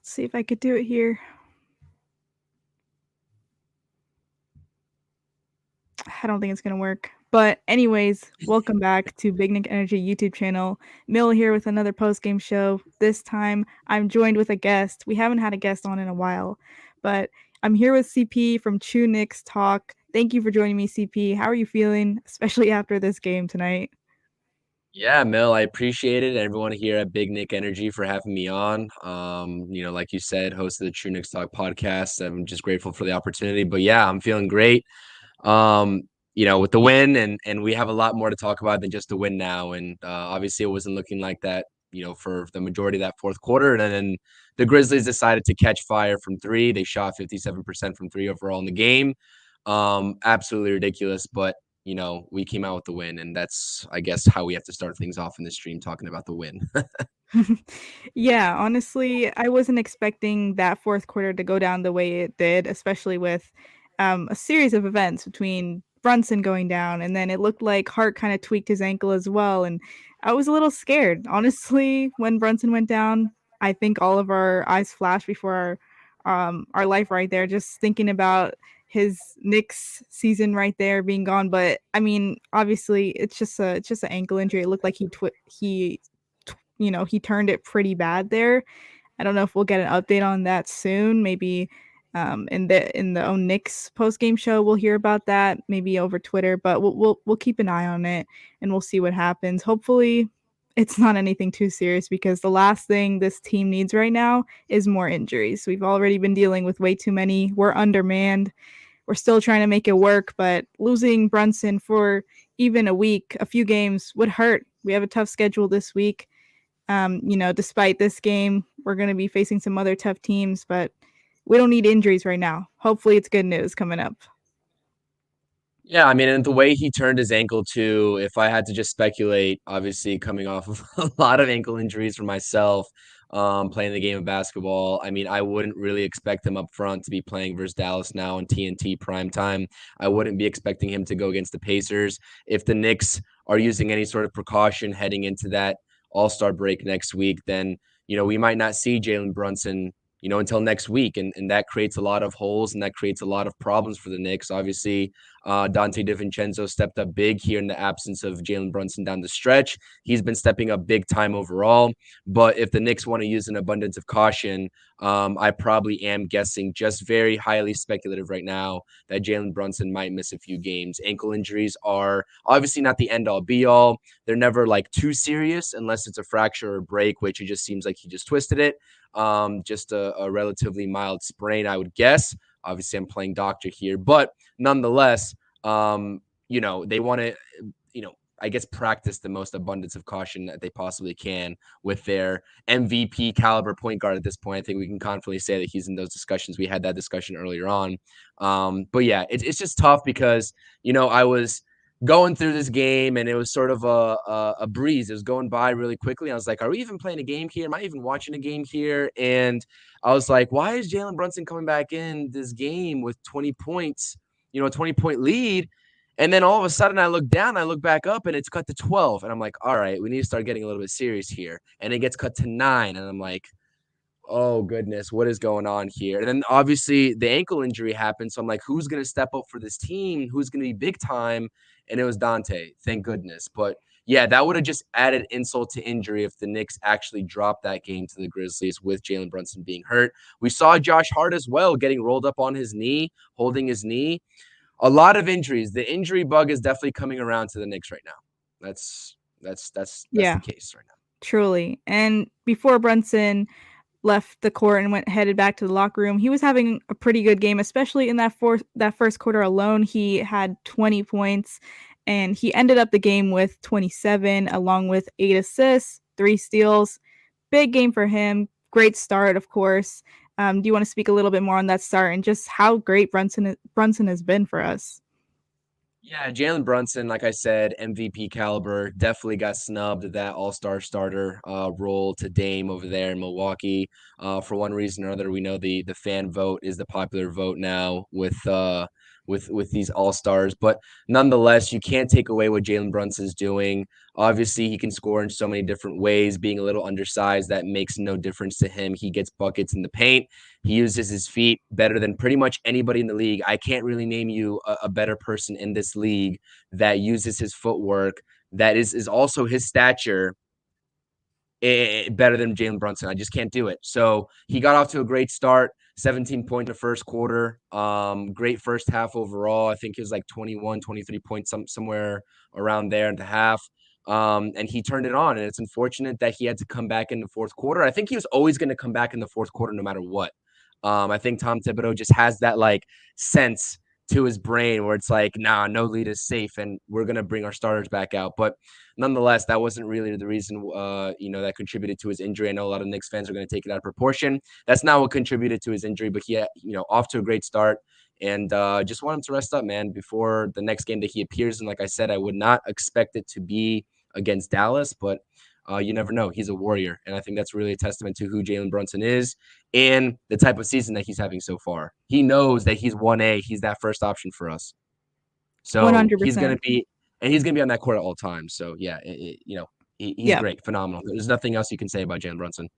See if I could do it here. I don't think it's gonna work. But anyways, welcome back to Big Nick Energy YouTube channel. Mill here with another post-game show. This time I'm joined with a guest. We haven't had a guest on in a while, but I'm here with CP from True Knicks Talk. Thank you for joining me, CP. How are you feeling, especially after this game tonight? Yeah, Mel, I appreciate it. Everyone here at Big Nick Energy for having me on. Like you said, host of the True Knicks Talk podcast. I'm just grateful for the opportunity. But yeah, I'm feeling great. Um, with the win and we have a lot more to talk about than just the win now. And obviously it wasn't looking like that, for the majority of that fourth quarter. And then the Grizzlies decided to catch fire from three. They shot 57% from three overall in the game. Absolutely ridiculous, but we came out with the win, and that's, I guess, how we have to start things off in this stream, talking about the win. Yeah, honestly, I wasn't expecting that fourth quarter to go down the way it did, especially with a series of events between Brunson going down, and then it looked like Hart kind of tweaked his ankle as well. And I was a little scared, honestly, when Brunson went down. I think all of our eyes flashed before our life right there, just thinking about his Knicks season right there being gone. But I mean, obviously, it's just an ankle injury. It looked like he turned it pretty bad there. I don't know if we'll get an update on that soon. Maybe in the own Knicks post game show, we'll hear about that. Maybe over Twitter, but we'll keep an eye on it and we'll see what happens. Hopefully, it's not anything too serious because the last thing this team needs right now is more injuries. We've already been dealing with way too many. We're undermanned. We're still trying to make it work, but losing Brunson for even a week, a few games would hurt. We have a tough schedule this week. Despite this game, we're going to be facing some other tough teams, but we don't need injuries right now. Hopefully, it's good news coming up. Yeah, I mean, and the way he turned his ankle too, if I had to just speculate, obviously coming off of a lot of ankle injuries for myself, playing the game of basketball, I mean, I wouldn't really expect him up front to be playing versus Dallas now on TNT prime time. I wouldn't be expecting him to go against the Pacers. If the Knicks are using any sort of precaution heading into that All-Star break next week, then, we might not see Jalen Brunson until next week. And that creates a lot of holes and that creates a lot of problems for the Knicks. Obviously, Donte DiVincenzo stepped up big here in the absence of Jalen Brunson down the stretch. He's been stepping up big time overall. But if the Knicks want to use an abundance of caution, I probably am guessing, just very highly speculative right now, that Jalen Brunson might miss a few games. Ankle injuries are obviously not the end all be all. They're never like too serious unless it's a fracture or a break, which it just seems like he just twisted it. Just a relatively mild sprain, I would guess. Obviously, I'm playing doctor here, but nonetheless, they want to, I guess, practice the most abundance of caution that they possibly can with their MVP caliber point guard at this point. I think we can confidently say that he's in those discussions. We had that discussion earlier on. But yeah, it's just tough because, I was going through this game and it was sort of a breeze. It was going by really quickly. I was like, are we even playing a game here? Am I even watching a game here? And I was like, why is Jalen Brunson coming back in this game with 20 points, a 20-point lead? And then all of a sudden I look down, I look back up and it's cut to 12. And I'm like, all right, we need to start getting a little bit serious here. And it gets cut to 9. And I'm like, oh goodness, what is going on here? And then obviously the ankle injury happened. So I'm like, who's going to step up for this team? Who's going to be big time? And it was Donte, thank goodness. But yeah, that would have just added insult to injury if the Knicks actually dropped that game to the Grizzlies with Jalen Brunson being hurt. We saw Josh Hart as well getting rolled up on his knee, holding his knee. A lot of injuries. The injury bug is definitely coming around to the Knicks right now. That's the Yeah, case right now. truly. And before Brunson left the court and went headed back to the locker room, he was having a pretty good game, especially in that first quarter alone. He had 20 points and he ended up the game with 27 along with 8 assists, 3 steals. Big game for him. Great start, of course. Do you want to speak a little bit more on that start and just how great Brunson has been for us? Yeah, Jalen Brunson, like I said, MVP caliber, definitely got snubbed at that all-star starter role to Dame over there in Milwaukee. For one reason or other, we know the fan vote is the popular vote now with with these all-stars. But nonetheless, you can't take away what Jalen Brunson's doing. Obviously, he can score in so many different ways. Being a little undersized, that makes no difference to him. He gets buckets in the paint. He uses his feet better than pretty much anybody in the league. I can't really name you a better person in this league that uses his footwork, that is also his stature, better than Jalen Brunson. I just can't do it. So he got off to a great start. 17 points in the first quarter. Great first half overall. I think it was like 21, 23 points, somewhere around there in the half. And he turned it on. And it's unfortunate that he had to come back in the fourth quarter. I think he was always going to come back in the fourth quarter no matter what. I think Tom Thibodeau just has that like sense to his brain where it's like, nah, no lead is safe, and we're gonna bring our starters back out. But nonetheless, that wasn't really the reason, that contributed to his injury. I know a lot of Knicks fans are going to take it out of proportion. That's not what contributed to his injury, but he had, off to a great start. And just want him to rest up, man, before the next game that he appears in. Like I said, I would not expect it to be against Dallas, but you never know. He's a warrior, and I think that's really a testament to who Jalen Brunson is and the type of season that he's having so far. He knows that he's 1A. He's that first option for us. So he's going 100%. to be, and he's going to be on that court at all times. So yeah, he's Yeah. great, phenomenal. There's nothing else you can say about Jalen Brunson.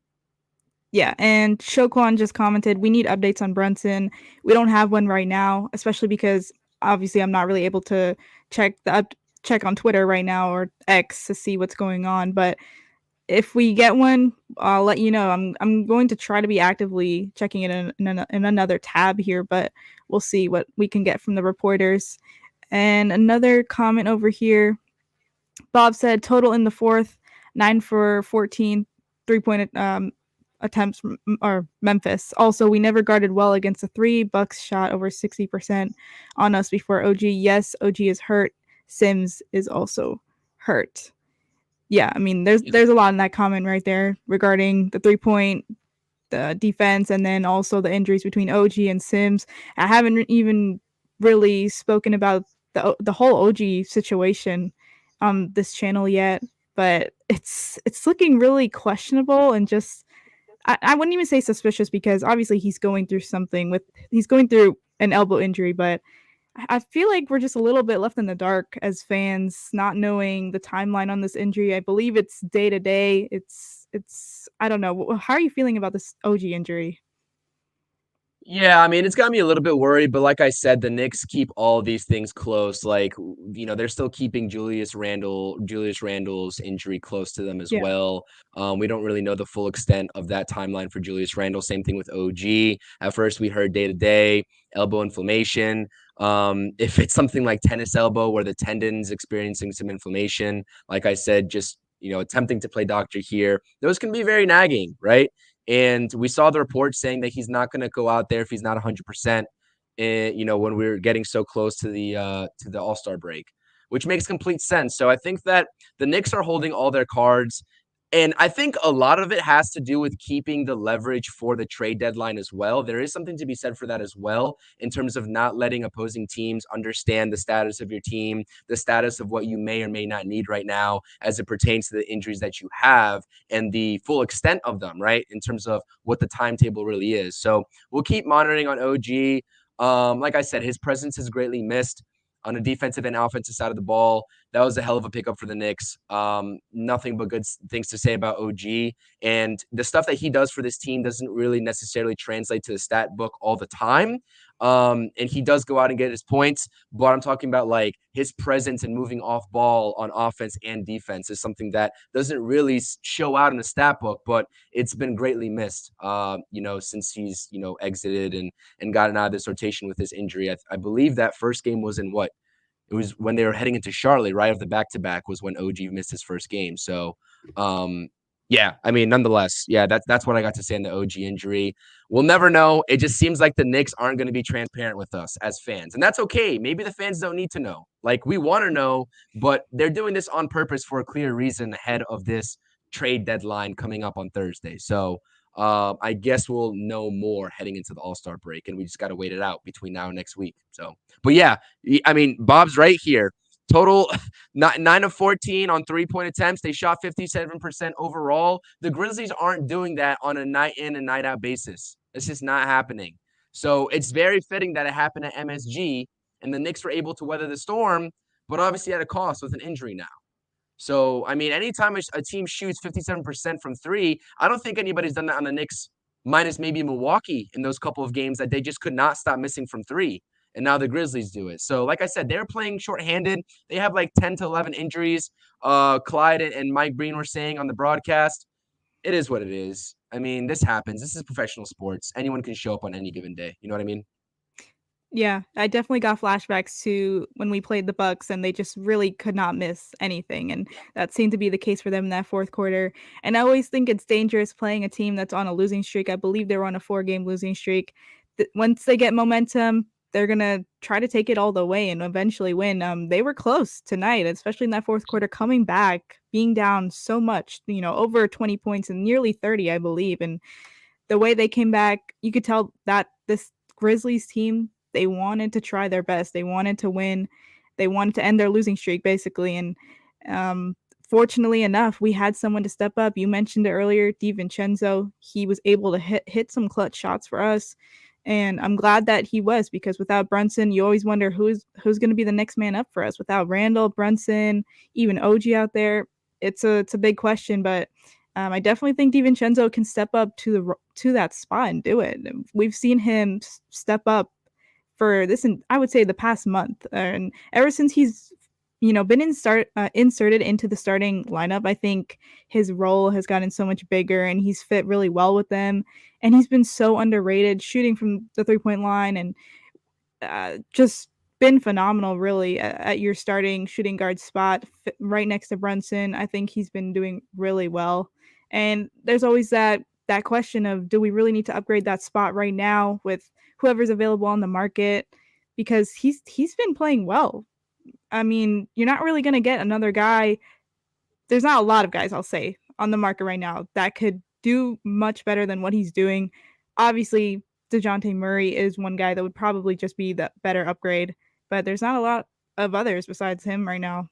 Yeah, and Shoquan just commented, we need updates on Brunson. We don't have one right now, especially because obviously I'm not really able to check on Twitter right now or X to see what's going on. But if we get one, I'll let you know. I'm going to try to be actively checking it in another tab here, but we'll see what we can get from the reporters. And another comment over here, Bob said total in the fourth, 9 for 14, 3-point attempts from or Memphis. Also, we never guarded well against the three. Bucks shot over 60% on us before OG. Yes, OG is hurt. Sims is also hurt. Yeah, I mean, there's a lot in that comment right there regarding the 3-point, the defense, and then also the injuries between OG and Sims. I haven't even really spoken about the whole OG situation on this channel yet, but it's looking really questionable and just I wouldn't even say suspicious because obviously he's going through an elbow injury, but I feel like we're just a little bit left in the dark as fans, not knowing the timeline on this injury. I believe it's day to day. It's I don't know. How are you feeling about this OG injury? Yeah, I mean, it's got me a little bit worried, but like I said, the Knicks keep all these things close. Like, they're still keeping Julius Randle's injury close to them as Yeah. well. We don't really know the full extent of that timeline for Julius Randle. Same thing with OG. At first, we heard day to day elbow inflammation. If it's something like tennis elbow where the tendon's experiencing some inflammation, like I said, just attempting to play doctor here, those can be very nagging, right? And we saw the report saying that he's not going to go out there if he's not 100%. When we are getting so close to the All-Star break, which makes complete sense. So I think that the Knicks are holding all their cards. And I think a lot of it has to do with keeping the leverage for the trade deadline as well. There is something to be said for that as well, in terms of not letting opposing teams understand the status of your team, the status of what you may or may not need right now as it pertains to the injuries that you have and the full extent of them, right? In terms of what the timetable really is. So we'll keep monitoring on OG. Like I said, his presence is greatly missed on the defensive and offensive side of the ball. That was a hell of a pickup for the Knicks. Nothing but good things to say about OG. And the stuff that he does for this team doesn't really necessarily translate to the stat book all the time. And he does go out and get his points, but I'm talking about like his presence and moving off ball on offense and defense is something that doesn't really show out in the stat book, but it's been greatly missed, since he's, exited and gotten out of this rotation with this injury. I believe that first game was in what? It was when they were heading into Charlotte, right off the back-to-back was when OG missed his first game. So, yeah, I mean, nonetheless, yeah, that's what I got to say on the OG injury. We'll never know. It just seems like the Knicks aren't going to be transparent with us as fans, and that's okay. Maybe the fans don't need to know. Like, we want to know, but they're doing this on purpose for a clear reason ahead of this trade deadline coming up on Thursday. So, I guess we'll know more heading into the All-Star break, and we just got to wait it out between now and next week. So, but yeah, I mean, Bob's right here. Total 9 of 14 on 3-point attempts. They shot 57% overall. The Grizzlies aren't doing that on a night in and night out basis. It's just not happening. So it's very fitting that it happened at MSG and the Knicks were able to weather the storm, but obviously at a cost with an injury now. So, I mean, anytime a team shoots 57% from three, I don't think anybody's done that on the Knicks, minus maybe Milwaukee in those couple of games that they just could not stop missing from three. And now the Grizzlies do it. So, like I said, they're playing shorthanded. They have like 10 to 11 injuries. Clyde and Mike Breen were saying on the broadcast, it is what it is. I mean, this happens. This is professional sports. Anyone can show up on any given day. You know what I mean? Yeah, I definitely got flashbacks to when we played the Bucks and they just really could not miss anything, and that seemed to be the case for them in that fourth quarter. And I always think it's dangerous playing a team that's on a losing streak. I believe they were on a 4-game losing streak. Once they get momentum, they're gonna try to take it all the way and eventually win. They were close tonight, especially in that fourth quarter, coming back, being down so much, over 20 points and nearly 30, I believe. And the way they came back, you could tell that this Grizzlies team, they wanted to try their best. They wanted to win. They wanted to end their losing streak, basically. And um, fortunately enough, we had someone to step up. You mentioned it earlier, DiVincenzo. He was able to hit some clutch shots for us. And I'm glad that he was, because without Brunson, you always wonder who's going to be the next man up for us. Without Randall, Brunson, even OG out there, it's a big question. But I definitely think DiVincenzo can step up to that spot and do it. We've seen him step up for this, in, I would say, the past month, and ever since he's been inserted into the starting lineup, I think his role has gotten so much bigger, and he's fit really well with them. And he's been so underrated, shooting from the 3-point line, and just been phenomenal, really, at your starting shooting guard spot, right next to Brunson. I think he's been doing really well. And there's always that question of, do we really need to upgrade that spot right now with whoever's available on the market? Because he's been playing well. I mean, you're not really going to get another guy. There's not a lot of guys, I'll say, on the market right now that could do much better than what he's doing. Obviously, DeJounte Murray is one guy that would probably just be the better upgrade, but there's not a lot of others besides him right now.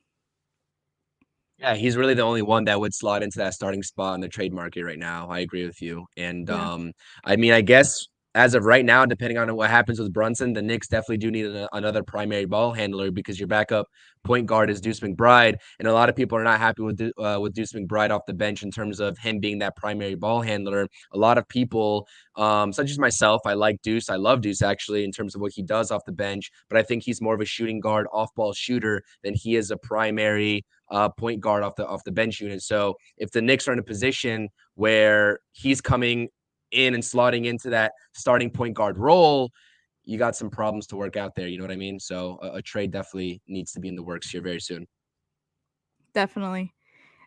Yeah, he's really the only one that would slot into that starting spot in the trade market right now. I agree with you. And Yeah. I mean, I guess as of right now, depending on what happens with Brunson, the Knicks definitely do need another primary ball handler, because your backup point guard is Deuce McBride, and a lot of people are not happy with Deuce McBride off the bench in terms of him being that primary ball handler. A lot of people, such as myself, I like Deuce. I love Deuce actually in terms of what he does off the bench, but I think he's more of a shooting guard, off ball shooter than he is a primary point guard off the bench unit. So if the Knicks are in a position where he's coming in and slotting into that starting point guard role, you got some problems to work out there. You know what I mean? So a trade definitely needs to be in the works here very soon. Definitely.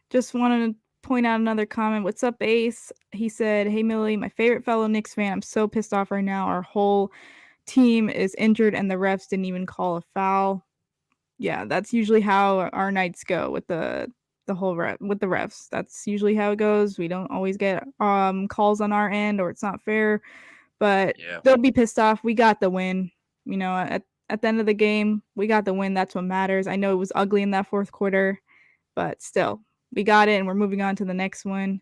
Just wanted to point out another comment. What's up, Ace? He said, "Hey, Millie, my favorite fellow Knicks fan. I'm so pissed off right now. Our whole team is injured and the refs didn't even call a foul." Yeah, that's usually how our nights go with the whole with the refs. That's usually how it goes. We don't always get calls on our end, or it's not fair, but Yeah. they'll be pissed off. We got the win. At the end of the game, we got the win. That's what matters. I know it was ugly in that fourth quarter, but still, we got it, and we're moving on to the next one.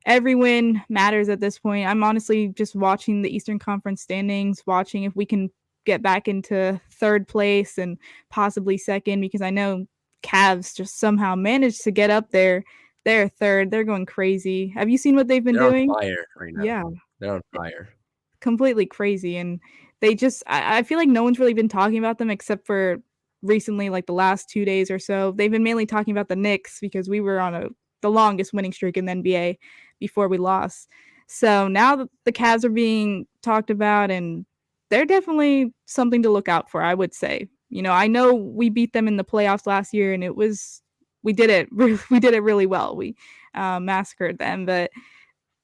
Every win matters at this point. I'm honestly just watching the Eastern Conference standings, watching if we can get back into third place and possibly second, because I know Cavs just somehow managed to get up there. They're third. They're going crazy. Have you seen what they've been They're on doing? fire right now. Yeah, They're on fire. completely crazy. And they just, I feel like no one's really been talking about them except for recently, like the last 2 days or so. They've been mainly talking about the Knicks because we were on the longest winning streak in the NBA before we lost. So now the Cavs are being talked about, and they're definitely something to look out for, I would say. I know we beat them in the playoffs last year, and we did it really well. We massacred them, but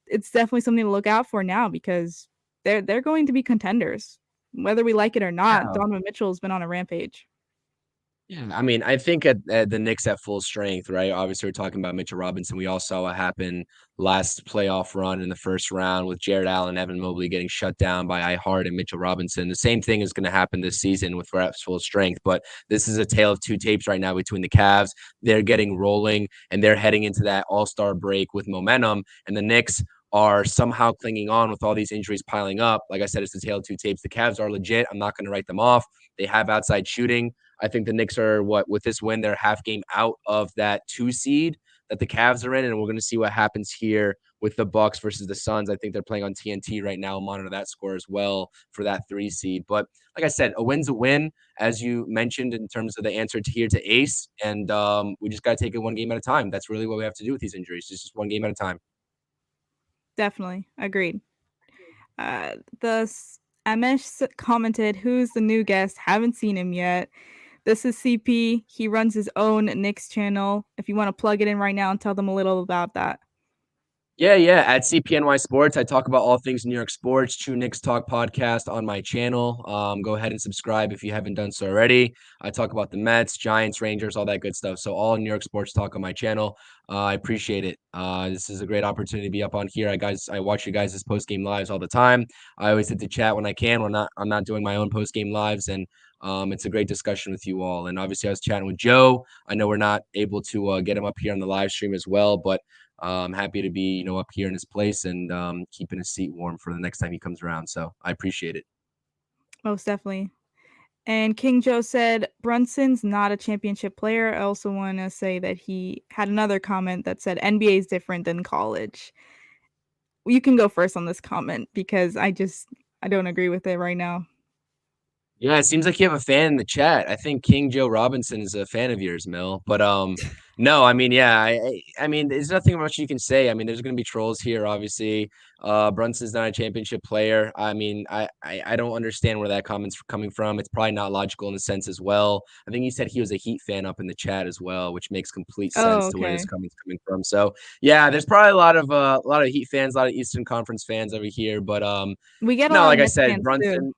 it's definitely something to look out for now, because they're going to be contenders, whether we like it or not. Yeah. Donovan Mitchell's been on a rampage. Yeah, I mean, I think at the Knicks at full strength, right? Obviously, we're talking about Mitchell Robinson. We all saw what happened last playoff run in the first round with Jared Allen, Evan Mobley getting shut down by Hart and Mitchell Robinson. The same thing is going to happen this season with reps full strength. But this is a tale of two tapes right now between the Cavs. They're getting rolling, and they're heading into that All-Star break with momentum. And the Knicks are somehow clinging on with all these injuries piling up. Like I said, it's the tale of two tapes. The Cavs are legit. I'm not going to write them off. They have outside shooting. I think the Knicks are with this win, they're half game out of that 2 seed that the Cavs are in, and we're going to see what happens here with the Bucks versus the Suns. I think they're playing on TNT right now. Monitor that score as well for that 3 seed. But like I said, a win's a win, as you mentioned in terms of the answer to here to Ace, and we just got to take it one game at a time. That's really what we have to do with these injuries. It's just one game at a time. Definitely agreed. The Amesh commented, "Who's the new guest? Haven't seen him yet." This is CP. He runs his own Knicks channel. If you want to plug it in right now and tell them a little about that. Yeah. At CPNY Sports, I talk about all things New York sports. True Knicks Talk podcast on my channel. Go ahead and subscribe if you haven't done so already. I talk about the Mets, Giants, Rangers, all that good stuff. So all New York sports talk on my channel. I appreciate it. This is a great opportunity to be up on here. I watch you guys' post game lives all the time. I always hit the chat when I can. I'm not doing my own post game lives, and it's a great discussion with you all. And obviously, I was chatting with Joe. I know we're not able to get him up here on the live stream as well, but I'm happy to be, up here in his place and keeping his seat warm for the next time he comes around. So I appreciate it. Most definitely. And King Joe said, Brunson's not a championship player. I also want to say that he had another comment that said NBA is different than college. You can go first on this comment because I don't agree with it right now. Yeah, it seems like you have a fan in the chat. I think King Joe Robinson is a fan of yours, Mill. But no, I mean, yeah, I mean, there's nothing much you can say. I mean, there's going to be trolls here, obviously. Brunson's not a championship player. I mean, I don't understand where that comment's coming from. It's probably not logical in a sense as well. I think he said he was a Heat fan up in the chat as well, which makes complete Oh, sense to where this okay. comment's coming from. So yeah, there's probably a lot of Heat fans, a lot of Eastern Conference fans over here. But We get a no, lot of like I Knicks said, fans too. Brunson.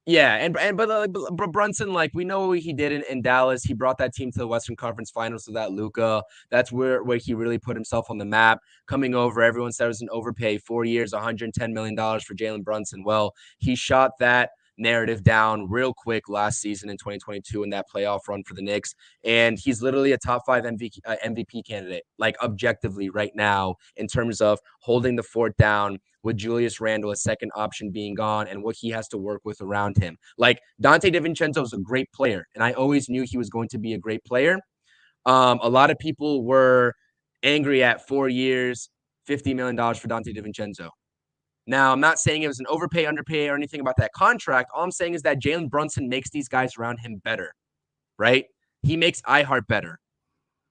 Yeah, but Brunson, like we know what he did in Dallas. He brought that team to the Western Conference Finals with that Luka. That's where he really put himself on the map. Coming over, everyone said it was an overpay. 4 years, $110 million for Jalen Brunson. Well, he shot that narrative down real quick last season in 2022 in that playoff run for the Knicks, and he's literally a top 5 MVP candidate, like objectively right now in terms of holding the fort down with Julius Randle, a second option being gone, and what he has to work with around him. Like Donte DiVincenzo is a great player, and I always knew he was going to be a great player. A lot of people were angry at 4 years, $50 million for Donte DiVincenzo. Now, I'm not saying it was an overpay, underpay, or anything about that contract. All I'm saying is that Jalen Brunson makes these guys around him better, right? He makes iHeart better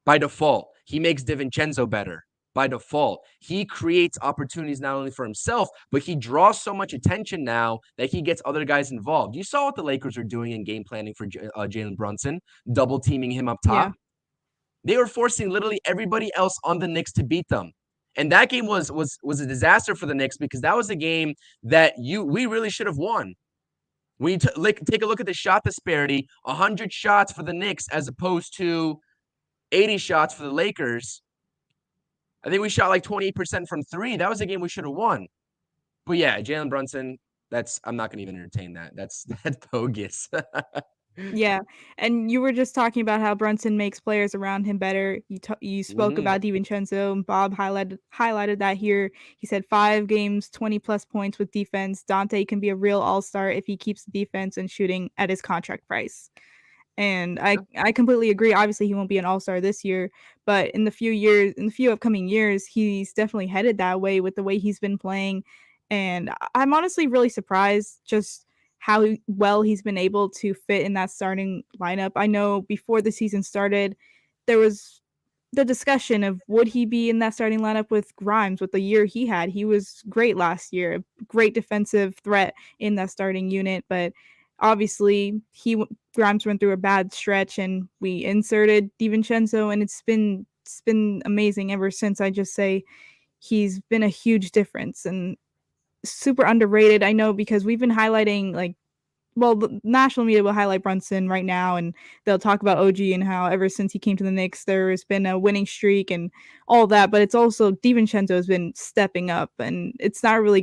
by default. He makes DiVincenzo better by default. He creates opportunities not only for himself, but he draws so much attention now that he gets other guys involved. You saw what the Lakers are doing in game planning for Jalen Brunson, double teaming him up top. Yeah. They were forcing literally everybody else on the Knicks to beat them. And that game was a disaster for the Knicks because that was a game that we really should have won. We take a look at the shot disparity, 100 shots for the Knicks as opposed to 80 shots for the Lakers. I think we shot like 28% from 3. That was a game we should have won. But yeah, Jalen Brunson, I'm not going to even entertain that. That's bogus. Yeah, and you were just talking about how Brunson makes players around him better. You spoke Mm-hmm. about DiVincenzo, and Bob highlighted that here. He said 5 games, 20 plus points with defense. Donte can be a real all-star if he keeps the defense and shooting at his contract price. And I completely agree. Obviously, he won't be an all-star this year, but in the few upcoming years, he's definitely headed that way with the way he's been playing. And I'm honestly really surprised just how well he's been able to fit in that starting lineup. I know before the season started, there was the discussion of would he be in that starting lineup with Grimes with the year he had. He was great last year, a great defensive threat in that starting unit, but obviously Grimes went through a bad stretch and we inserted DiVincenzo, and it's been amazing ever since. I just say he's been a huge difference and super underrated. I know because we've been highlighting the national media will highlight Brunson right now, and they'll talk about OG and how ever since he came to the Knicks, there has been a winning streak and all that. But it's also DiVincenzo has been stepping up, and it's not really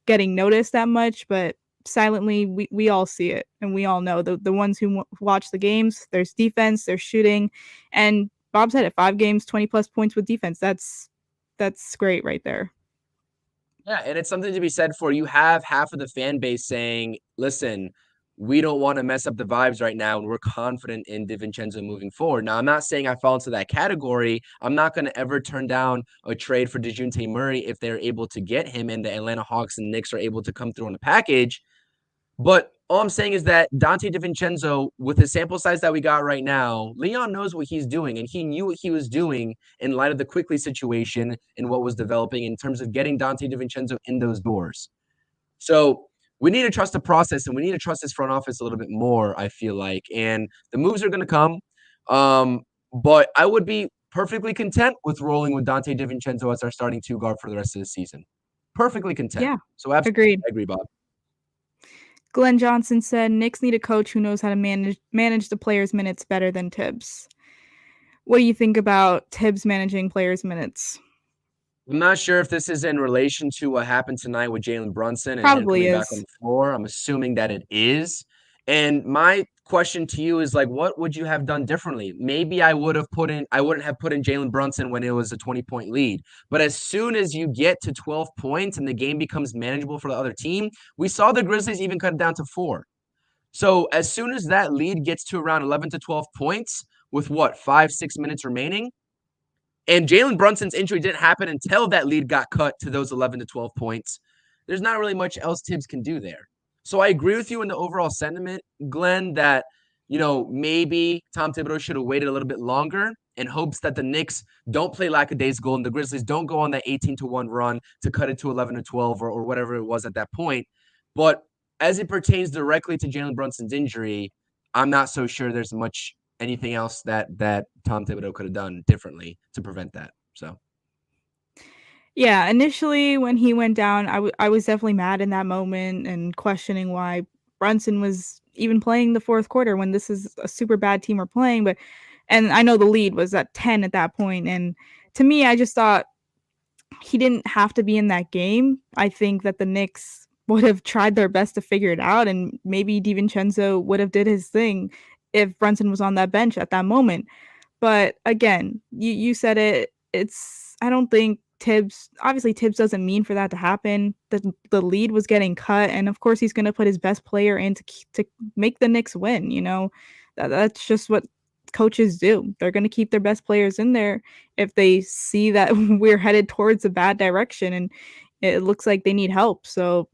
getting noticed that much, but silently we all see it, and we all know the ones who watch the games. There's defense, there's shooting, and Bob said it: 5 games, 20 plus points with defense. That's great right there. Yeah, and it's something to be said for you have half of the fan base saying, listen, we don't want to mess up the vibes right now, and we're confident in DiVincenzo moving forward. Now, I'm not saying I fall into that category. I'm not going to ever turn down a trade for DeJounte Murray if they're able to get him and the Atlanta Hawks and Knicks are able to come through on a package. But all I'm saying is that Donte DiVincenzo, with the sample size that we got right now, Leon knows what he's doing, and he knew what he was doing in light of the Quickly situation and what was developing in terms of getting Donte DiVincenzo in those doors. So we need to trust the process, and we need to trust this front office a little bit more, I feel like. And the moves are going to come. But I would be perfectly content with rolling with Donte DiVincenzo as our starting two guard for the rest of the season. Perfectly content. Yeah, So absolutely, agreed. I agree, Bob. Glenn Johnson said Knicks need a coach who knows how to manage the players' minutes better than Tibbs. What do you think about Tibbs managing players' minutes? I'm not sure if this is in relation to what happened tonight with Jalen Brunson and him Probably coming back on is. the floor. I'm assuming that it is. And my question to you is like, what would you have done differently? Maybe I wouldn't have put in Jalen Brunson when it was a 20-point lead. But as soon as you get to 12 points and the game becomes manageable for the other team, we saw the Grizzlies even cut it down to 4. So as soon as that lead gets to around 11 to 12 points with what, 5-6 minutes remaining, and Jalen Brunson's injury didn't happen until that lead got cut to those 11 to 12 points. There's not really much else Tibbs can do there. So I agree with you in the overall sentiment, Glenn, that, maybe Tom Thibodeau should have waited a little bit longer in hopes that the Knicks don't play lackadaisical and the Grizzlies don't go on that 18-1 run to cut it to 11 to 12 or whatever it was at that point. But as it pertains directly to Jalen Brunson's injury, I'm not so sure there's much anything else that Tom Thibodeau could have done differently to prevent that. So, yeah, initially when he went down, I was definitely mad in that moment and questioning why Brunson was even playing the fourth quarter when this is a super bad team we're playing. And I know the lead was at 10 at that point, and to me, I just thought he didn't have to be in that game. I think that the Knicks would have tried their best to figure it out, and maybe DiVincenzo would have did his thing if Brunson was on that bench at that moment. But again, you said it. It's I don't think Tibbs doesn't mean for that to happen. The lead was getting cut, and of course he's going to put his best player in to make the Knicks win. That's just what coaches do. They're going to keep their best players in there if they see that we're headed towards a bad direction and it looks like they need help. So,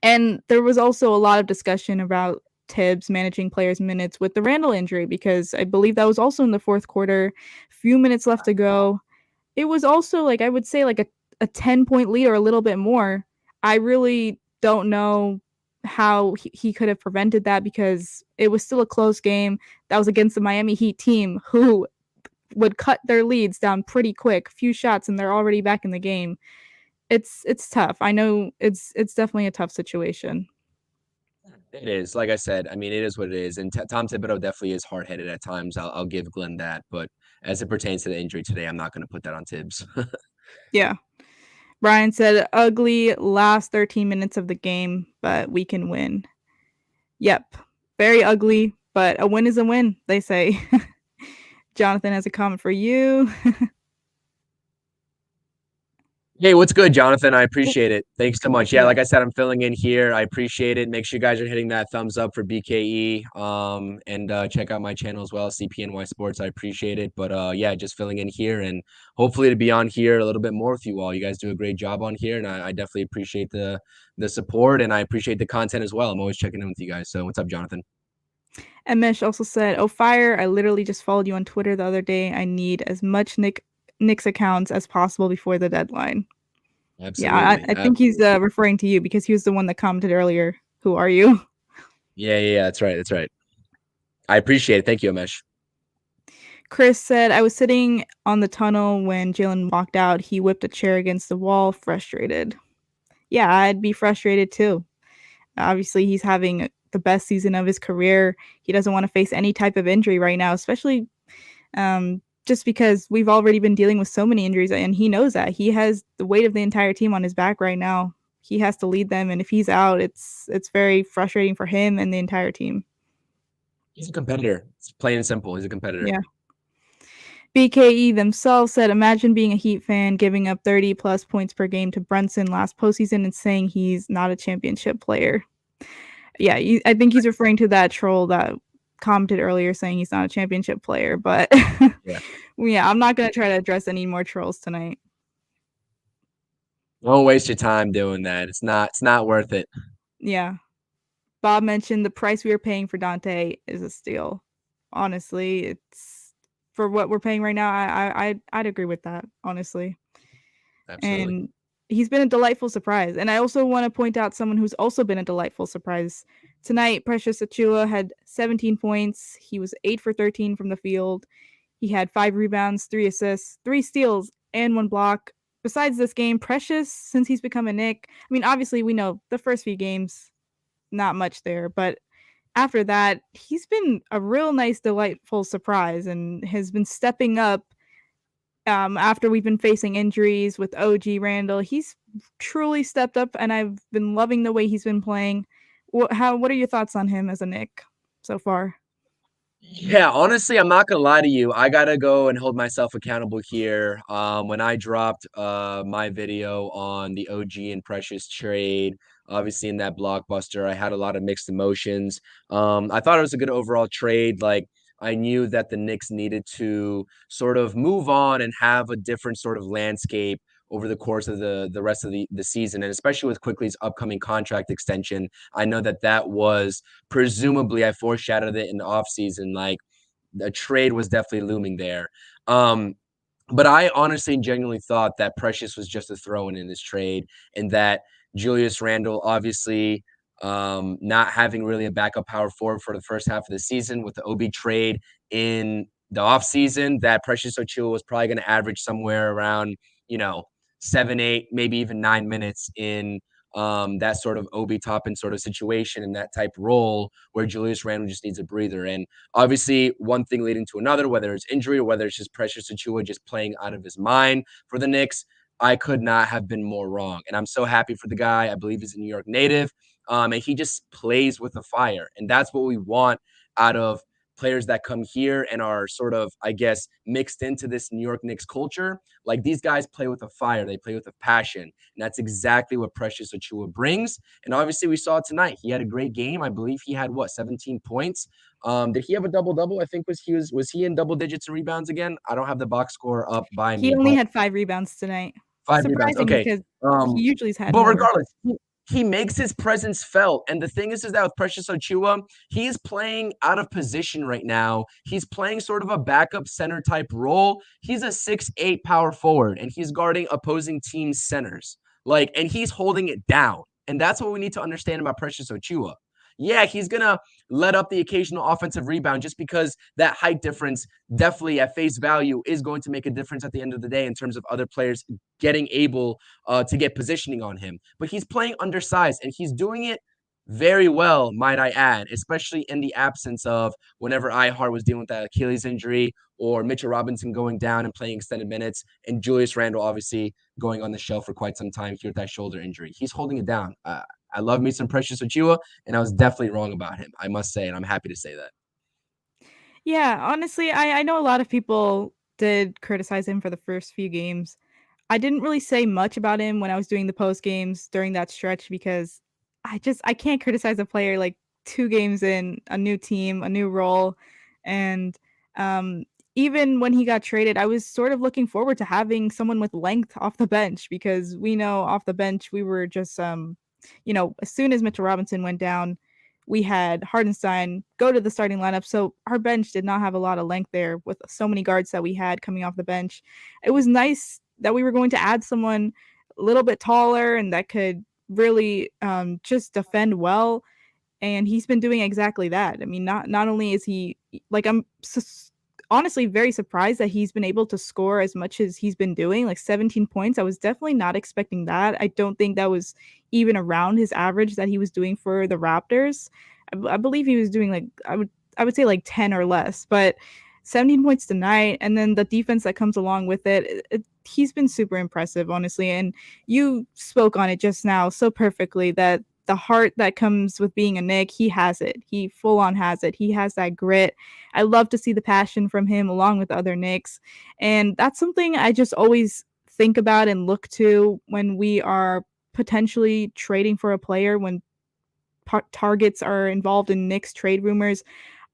and there was also a lot of discussion about Tibbs managing players' minutes with the Randall injury because I believe that was also in the fourth quarter. Few minutes left to go. It was also like I would say like a 10-point lead or a little bit more. I really don't know how he could have prevented that because it was still a close game. That was against the Miami Heat team who would cut their leads down pretty quick, few shots and they're already back in the game. It's tough. I know it's definitely a tough situation. it is. Like I said, I mean, it is what it is. And Tom Thibodeau definitely is hard headed at times. I'll give Glenn that. But as it pertains to the injury today, I'm not going to put that on Tibbs. Yeah. Brian said, ugly last 13 minutes of the game, but we can win. Yep. Very ugly, but a win is a win, they say. Jonathan has a comment for you. Hey, what's good, Jonathan? I appreciate it. Thanks so much. Yeah, Yeah. like I said, I'm filling in here. I appreciate it. Make sure you guys are hitting that thumbs up for BKE. And check out my channel as well, CPNY Sports. I appreciate it. But yeah, just filling in here and hopefully to be on here a little bit more with you all. You guys do a great job on here, and I definitely appreciate the support and I appreciate the content as well. I'm always checking in with you guys. So what's up, Jonathan? And Mish also said, "Oh, fire! I literally just followed you on Twitter the other day. I need as much Knicks accounts as possible before the deadline." Yeah, Absolutely. I think he's referring to you because he was the one that commented earlier. Who are you? Yeah. That's right. That's right. I appreciate it. Thank you, Amesh. Chris said, "I was sitting on the tunnel when Jalen walked out. He whipped a chair against the wall, frustrated." Yeah, I'd be frustrated too. Obviously, he's having the best season of his career. He doesn't want to face any type of injury right now, especially just because we've already been dealing with so many injuries, and he knows that. He has the weight of the entire team on his back right now. He has to lead them, and if he's out, it's very frustrating for him and the entire team. He's a competitor. It's plain and simple. He's a competitor. Yeah. BKE themselves said, imagine being a Heat fan, giving up 30 plus points per game to Brunson last postseason and saying he's not a championship player. Yeah, I think he's referring to that troll that commented earlier saying he's not a championship player. But Yeah. yeah, I'm not going to try to address any more trolls tonight. Don't waste your time doing that. It's not worth it. Yeah. Bob mentioned the price we are paying for Donte is a steal. Honestly, it's for what we're paying right now. I'd agree with that, honestly. Absolutely. And he's been a delightful surprise. And I also want to point out someone who's also been a delightful surprise. Tonight, Precious Achiuwa had 17 points. He was 8 for 13 from the field. He had 5 rebounds, 3 assists, 3 steals, and 1 block. Besides this game, Precious, since he's become a Knick, I mean, obviously we know the first few games, not much there, but after that, he's been a real nice, delightful surprise and has been stepping up after we've been facing injuries with OG Randall. He's truly stepped up, and I've been loving the way he's been playing. What are your thoughts on him as a Knick so far? Yeah, honestly, I'm not gonna lie to you. I gotta go and hold myself accountable here. When I dropped my video on the OG and Precious trade, obviously in that blockbuster, I had a lot of mixed emotions. I thought it was a good overall trade. Like I knew that the Knicks needed to sort of move on and have a different sort of landscape over the course of the rest of the season, and especially with Quickly's upcoming contract extension. I know that that was presumably I foreshadowed it in the offseason, like a trade was definitely looming there. Um, but I honestly and genuinely thought that Precious was just a throw in this trade, and that Julius Randle, obviously, not having really a backup power forward for the first half of the season with the OB trade in the offseason, that Precious Achiuwa was probably going to average somewhere around, 7, 8, maybe even 9 minutes in that sort of Obi Toppin sort of situation and that type role where Julius Randle just needs a breather. And obviously, one thing leading to another, whether it's injury or whether it's just Precious Achiuwa just playing out of his mind for the Knicks, I could not have been more wrong. And I'm so happy for the guy. I believe he's a New York native. And he just plays with a fire. And that's what we want out of players that come here and are sort of, I guess, mixed into this New York Knicks culture. Like these guys play with a fire, they play with a passion. And that's exactly what Precious Achiuwa brings. And obviously, we saw it tonight. He had a great game. I believe he had 17 points. Did he have a double double? I think was he in double digits in rebounds again? I don't have the box score up by He me, only but had 5 rebounds tonight. 5 rebounds. Surprising Okay. because he Um, usually's had but more. regardless, he makes his presence felt. And the thing is that with Precious Achiuwa, he is playing out of position right now. He's playing sort of a backup center type role. He's a 6'8" power forward, and he's guarding opposing team centers. And he's holding it down. And that's what we need to understand about Precious Achiuwa. Yeah, he's going to let up the occasional offensive rebound just because that height difference definitely at face value is going to make a difference at the end of the day in terms of other players getting able to get positioning on him. But he's playing undersized, and he's doing it very well, might I add, especially in the absence of whenever Hart was dealing with that Achilles injury or Mitchell Robinson going down and playing extended minutes, and Julius Randle obviously going on the shelf for quite some time here with that shoulder injury. He's holding it down. I love me some Precious Achiuwa, and I was definitely wrong about him, I must say, and I'm happy to say that. Yeah, honestly, I know a lot of people did criticize him for the first few games. I didn't really say much about him when I was doing the post games during that stretch because I can't criticize a player like 2 games in, a new team, a new role, and, um, even when he got traded, I was sort of looking forward to having someone with length off the bench because we know off the bench we were just, as soon as Mitchell Robinson went down, we had Hartenstein go to the starting lineup, so our bench did not have a lot of length there with so many guards that we had coming off the bench. It was nice that we were going to add someone a little bit taller and that could really just defend well. And he's been doing exactly that. I mean, not only is he like honestly very surprised that he's been able to score as much as he's been doing, like 17 points. I was definitely not expecting that. I don't think that was even around his average that he was doing for the Raptors. I believe he was doing like I would say like 10 or less, but 17 points tonight, and then the defense that comes along with he's been super impressive, honestly. And you spoke on it just now so perfectly that the heart that comes with being a Knick, he has it. He full on has it. He has that grit. I love to see the passion from him along with the other Knicks. And that's something I just always think about and look to when we are potentially trading for a player, when targets are involved in Knicks trade rumors.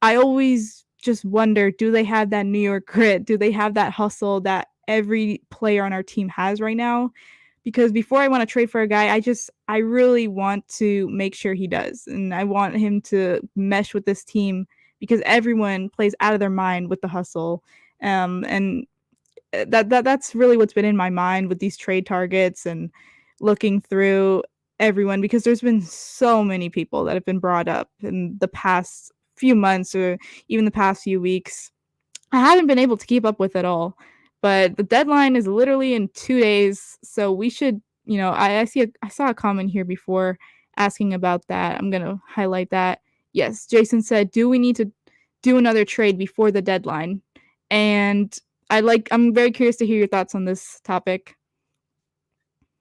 I always just wonder, do they have that New York grit? Do they have that hustle that every player on our team has right now? Because before I want to trade for a guy, I really want to make sure he does. And I want him to mesh with this team because everyone plays out of their mind with the hustle. And that's really what's been in my mind with these trade targets and looking through everyone, because there's been so many people that have been brought up in the past few months or even the past few weeks. I haven't been able to keep up with it all, but the deadline is literally in 2 days, so we should, I saw a comment here before asking about that. I'm gonna highlight that. Yes, Jason said, "Do we need to do another trade before the deadline?" And I'm very curious to hear your thoughts on this topic.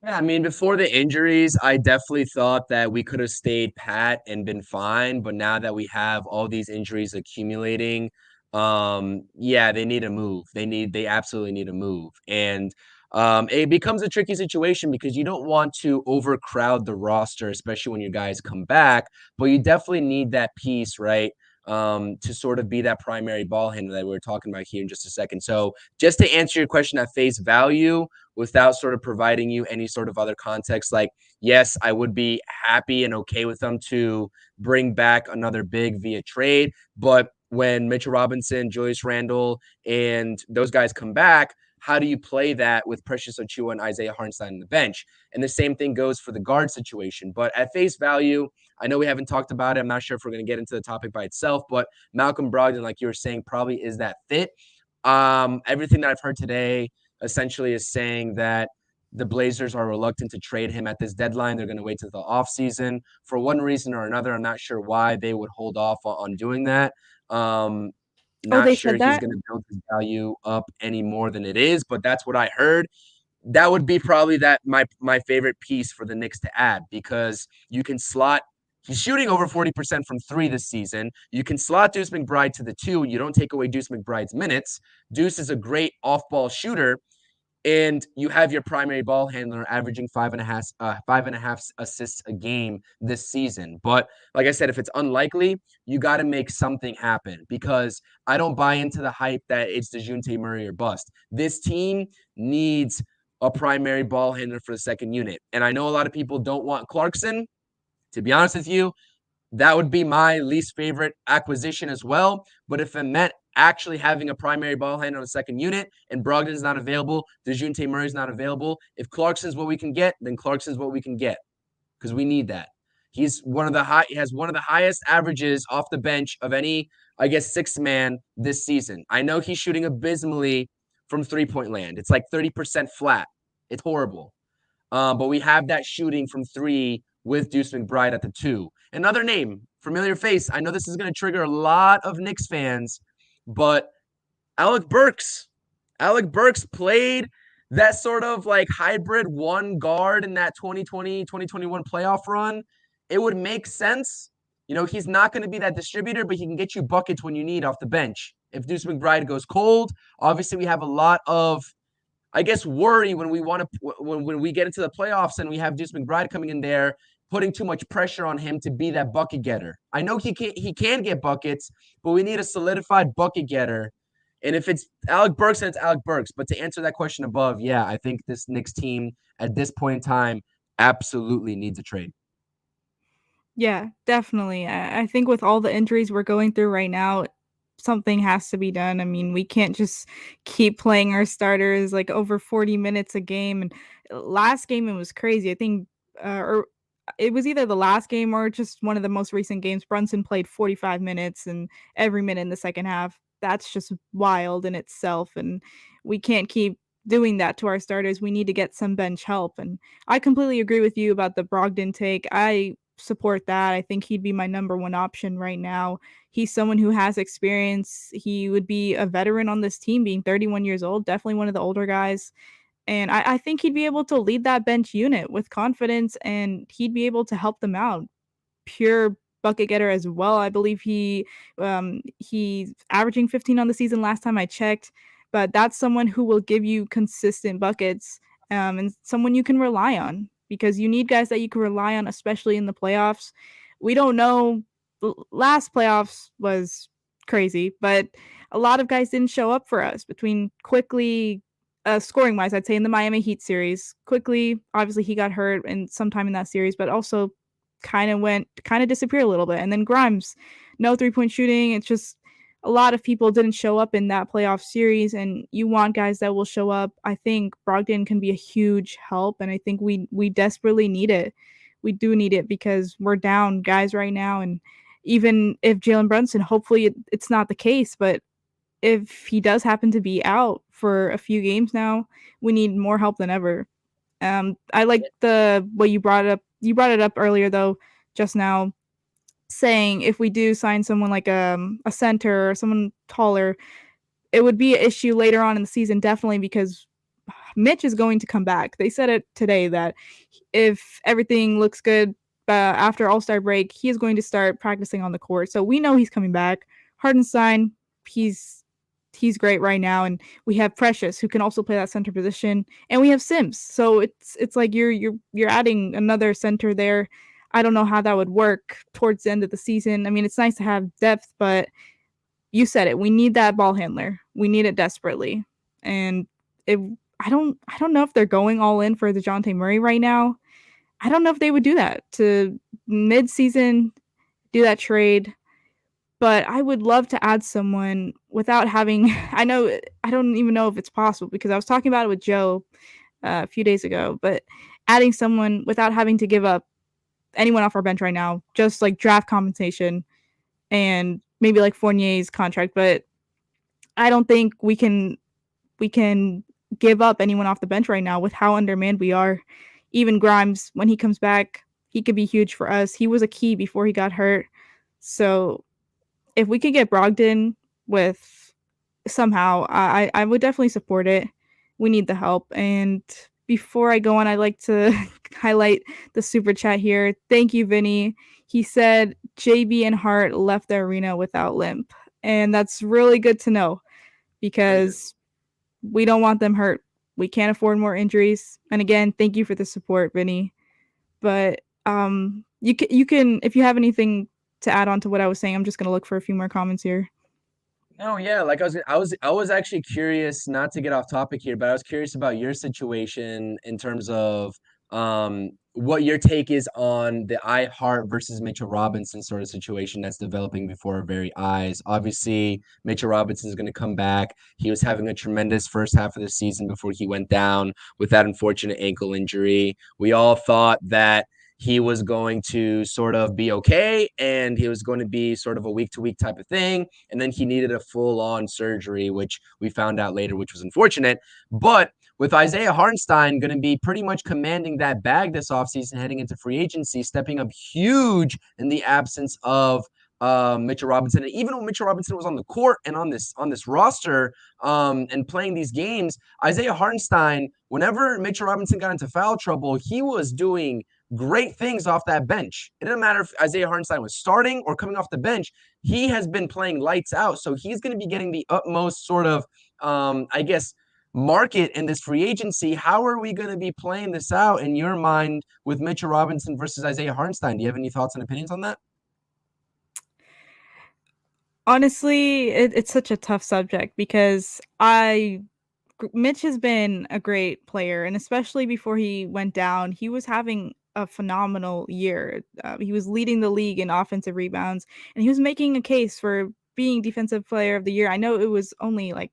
Yeah, I mean, before the injuries, I definitely thought that we could have stayed pat and been fine. But now that we have all these injuries accumulating, yeah, they need a move. They absolutely need a move. And it becomes a tricky situation because you don't want to overcrowd the roster, especially when your guys come back. But you definitely need that piece, right? To sort of be that primary ball handler that we were talking about here in just a second. So, just to answer your question at face value, without sort of providing you any sort of other context. Like, yes, I would be happy and okay with them to bring back another big via trade. But when Mitchell Robinson, Julius Randle, and those guys come back, how do you play that with Precious Achiuwa and Isaiah Hartenstein on the bench? And the same thing goes for the guard situation. But at face value, I know we haven't talked about it. I'm not sure if we're going to get into the topic by itself, but Malcolm Brogdon, like you were saying, probably is that fit. Everything that I've heard today essentially is saying that the Blazers are reluctant to trade him at this deadline. They're going to wait till the offseason for one reason or another. I'm not sure why they would hold off on doing that. Um, Oh, Not they sure said he's that? going to build his value up any more than it is, but that's what I heard. That would be probably that my favorite piece for the Knicks to add, because you can slot. He's shooting over 40% from three this season. You can slot Deuce McBride to the two. You don't take away Deuce McBride's minutes. Deuce is a great off-ball shooter, and you have your primary ball handler averaging 5.5 assists a game this season. But like I said, if it's unlikely, you got to make something happen, because I don't buy into the hype that it's DeJounte Murray or bust. This team needs a primary ball handler for the second unit. And I know a lot of people don't want Clarkson. To be honest with you, that would be my least favorite acquisition as well. But if it meant actually having a primary ball handler on the second unit and Brogdon's not available, DeJounte Murray's not available, if Clarkson's what we can get, then Clarkson's what we can get, because we need that. He has one of the highest averages off the bench of any, I guess, sixth man this season. I know he's shooting abysmally from 3-point land. It's like 30% flat. It's horrible. But we have that shooting from three with Deuce McBride at the two. Another name, familiar face. I know this is going to trigger a lot of Knicks fans, but Alec Burks. Alec Burks played that sort of like hybrid one guard in that 2020, 2021 playoff run. It would make sense. You know, he's not going to be that distributor, but he can get you buckets when you need off the bench. If Deuce McBride goes cold, obviously we have a lot of, I guess, worry when we want to when we get into the playoffs and we have Deuce McBride coming in there, putting too much pressure on him to be that bucket getter. I know he can get buckets, but we need a solidified bucket getter. And if it's Alec Burks, then it's Alec Burks. But to answer that question above, yeah, I think this Knicks team at this point in time absolutely needs a trade. Yeah, definitely. I think with all the injuries we're going through right now, something has to be done. I mean, we can't just keep playing our starters like over 40 minutes a game. And last game, it was crazy. I think, or it was either the last game or just one of the most recent games. Brunson played 45 minutes and every minute in the second half. That's just wild in itself. And we can't keep doing that to our starters. We need to get some bench help. And I completely agree with you about the Brogdon take. I support that. I think he'd be my number one option right now. He's someone who has experience. He would be a veteran on this team, being 31 years old, definitely one of the older guys. And I think he'd be able to lead that bench unit with confidence, and he'd be able to help them out. Pure bucket getter as well. I believe he's averaging 15 on the season last time I checked. But that's someone who will give you consistent buckets, and someone you can rely on, because you need guys that you can rely on, especially in the playoffs. We don't know. Last playoffs was crazy, but a lot of guys didn't show up for us between quickly scoring wise. I'd say in the Miami Heat series, quickly, obviously he got hurt and sometime in that series, but also kind of disappeared a little bit. And then Grimes, no 3-point shooting. It's just a lot of people didn't show up in that playoff series, and you want guys that will show up. I think Brogdon can be a huge help, and I think we desperately need it. We do need it because we're down guys right now, and even if Jalen Brunson, hopefully it's not the case, but if he does happen to be out for a few games now, we need more help than ever. I like the what you brought up. You brought it up earlier though, just now, saying if we do sign someone like a center or someone taller, it would be an issue later on in the season, definitely, because Mitch is going to come back. They said it today that if everything looks good after All-Star break, he is going to start practicing on the court. So we know he's coming back. Hartenstein, he's he's great right now, and we have Precious who can also play that center position, and we have Sims. So it's like you're adding another center there. I don't know how that would work towards the end of the season. I mean, it's nice to have depth, but you said it. We need that ball handler. We need it desperately. And it I don't know if they're going all in for DeJounte Murray right now. I don't know if they would do that to mid-season, do that trade. But I would love to add someone without having. I don't even know if it's possible, because I was talking about it with Joe a few days ago. But adding someone without having to give up anyone off our bench right now, just like draft compensation and maybe like Fournier's contract. But I don't think we can give up anyone off the bench right now with how undermanned we are. Even Grimes, when he comes back, he could be huge for us. He was a key before he got hurt. So if we could get Brogdon with somehow, I would definitely support it. We need the help. And before I go on, I'd like to highlight the super chat here. Thank you, Vinny. He said JB and Hart left the arena without limp. And that's really good to know, because we don't want them hurt. We can't afford more injuries. And again, thank you for the support, Vinny. But you can if you have anything to add on to what I was saying, I'm just gonna look for a few more comments here. No, yeah, like I was actually curious, not to get off topic here, but I was curious about your situation in terms of what your take is on the Hart versus Mitchell Robinson sort of situation that's developing before our very eyes. Obviously, Mitchell Robinson is going to come back. He was having a tremendous first half of the season before he went down with that unfortunate ankle injury. We all thought that he was going to sort of be okay and he was going to be sort of a week to week type of thing. And then he needed a full on surgery, which we found out later, which was unfortunate. But with Isaiah Hartenstein going to be pretty much commanding that bag this offseason, heading into free agency, stepping up huge in the absence of Mitchell Robinson. And even when Mitchell Robinson was on the court and on this roster and playing these games, Isaiah Hartenstein, whenever Mitchell Robinson got into foul trouble, he was doing great things off that bench. It didn't matter if Isaiah Hartenstein was starting or coming off the bench. He has been playing lights out. So he's going to be getting the utmost sort of, I guess, market in this free agency. How are we going to be playing this out in your mind with Mitchell Robinson versus Isaiah Hartenstein? Do you have any thoughts and opinions on that? Honestly, it's such a tough subject, because Mitch has been a great player, and especially before he went down, he was having a phenomenal year. He was leading the league in offensive rebounds, and he was making a case for being defensive player of the year. I know it was only like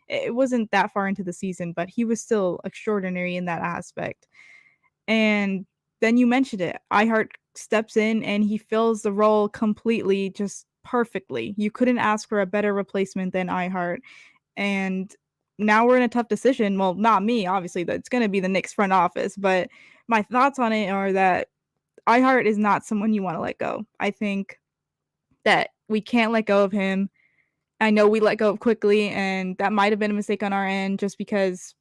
it wasn't that far into the season, but he was still extraordinary in that aspect. And then you mentioned it. iHeart steps in and he fills the role completely, just perfectly. You couldn't ask for a better replacement than iHeart. And now we're in a tough decision. Well, not me, obviously, that's going to be the Knicks front office. But my thoughts on it are that iHeart is not someone you want to let go. I think that we can't let go of him. I know we let go of quickly, and that might have been a mistake on our end, just because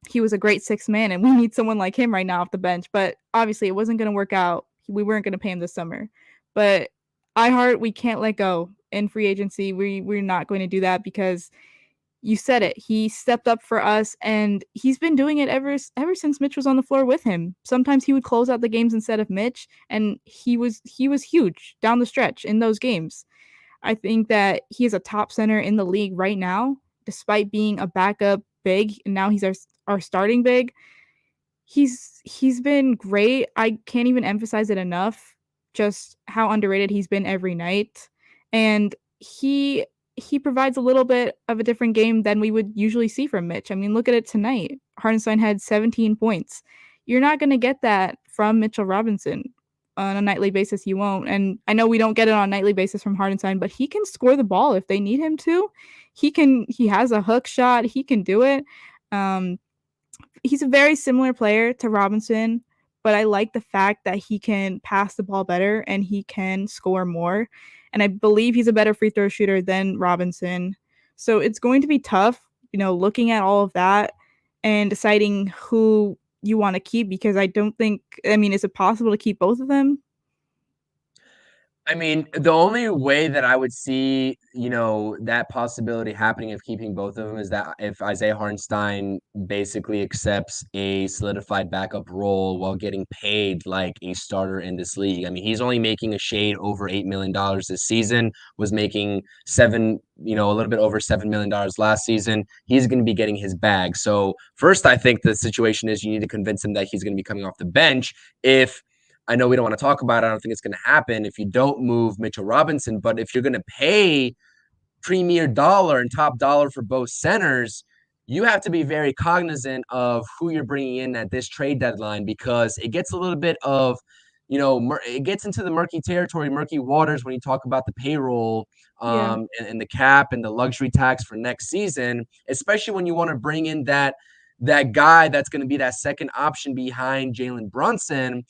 he was a great sixth man, and we need someone like him right now off the bench. But obviously, it wasn't going to work out. We weren't going to pay him this summer. But Heart, we can't let go in free agency. We're not going to do that because you said it. He stepped up for us, and he's been doing it ever since Mitch was on the floor with him. Sometimes he would close out the games instead of Mitch, and he was huge down the stretch in those games. I think that he is a top center in the league right now, despite being a backup big, and now he's our starting big. He's been great. I can't even emphasize it enough just how underrated he's been every night. And he provides a little bit of a different game than we would usually see from Mitch. I mean, look at it tonight. Hartenstein had 17 points. You're not going to get that from Mitchell Robinson on a nightly basis. You won't. And I know we don't get it on a nightly basis from Hartenstein, but he can score the ball if they need him to. He has a hook shot. He can do it. Um, he's a very similar player to Robinson, but I like the fact that he can pass the ball better and he can score more. And I believe he's a better free throw shooter than Robinson. So it's going to be tough, looking at all of that and deciding who you want to keep because is it possible to keep both of them? I mean, the only way that I would see, that possibility happening of keeping both of them is that if Isaiah Hartenstein basically accepts a solidified backup role while getting paid like a starter in this league. I mean, he's only making a shade over $8 million this season, was making a little bit over $7 million last season. He's going to be getting his bag. So first, I think the situation is you need to convince him that he's going to be coming off the bench. If I know we don't want to talk about it. I don't think it's going to happen if you don't move Mitchell Robinson. But if you're going to pay premier dollar and top dollar for both centers, you have to be very cognizant of who you're bringing in at this trade deadline because it gets a little bit of, it gets into the murky territory, murky waters when you talk about the payroll Yeah. and the cap and the luxury tax for next season, especially when you want to bring in that guy that's going to be that second option behind Jalen Brunson.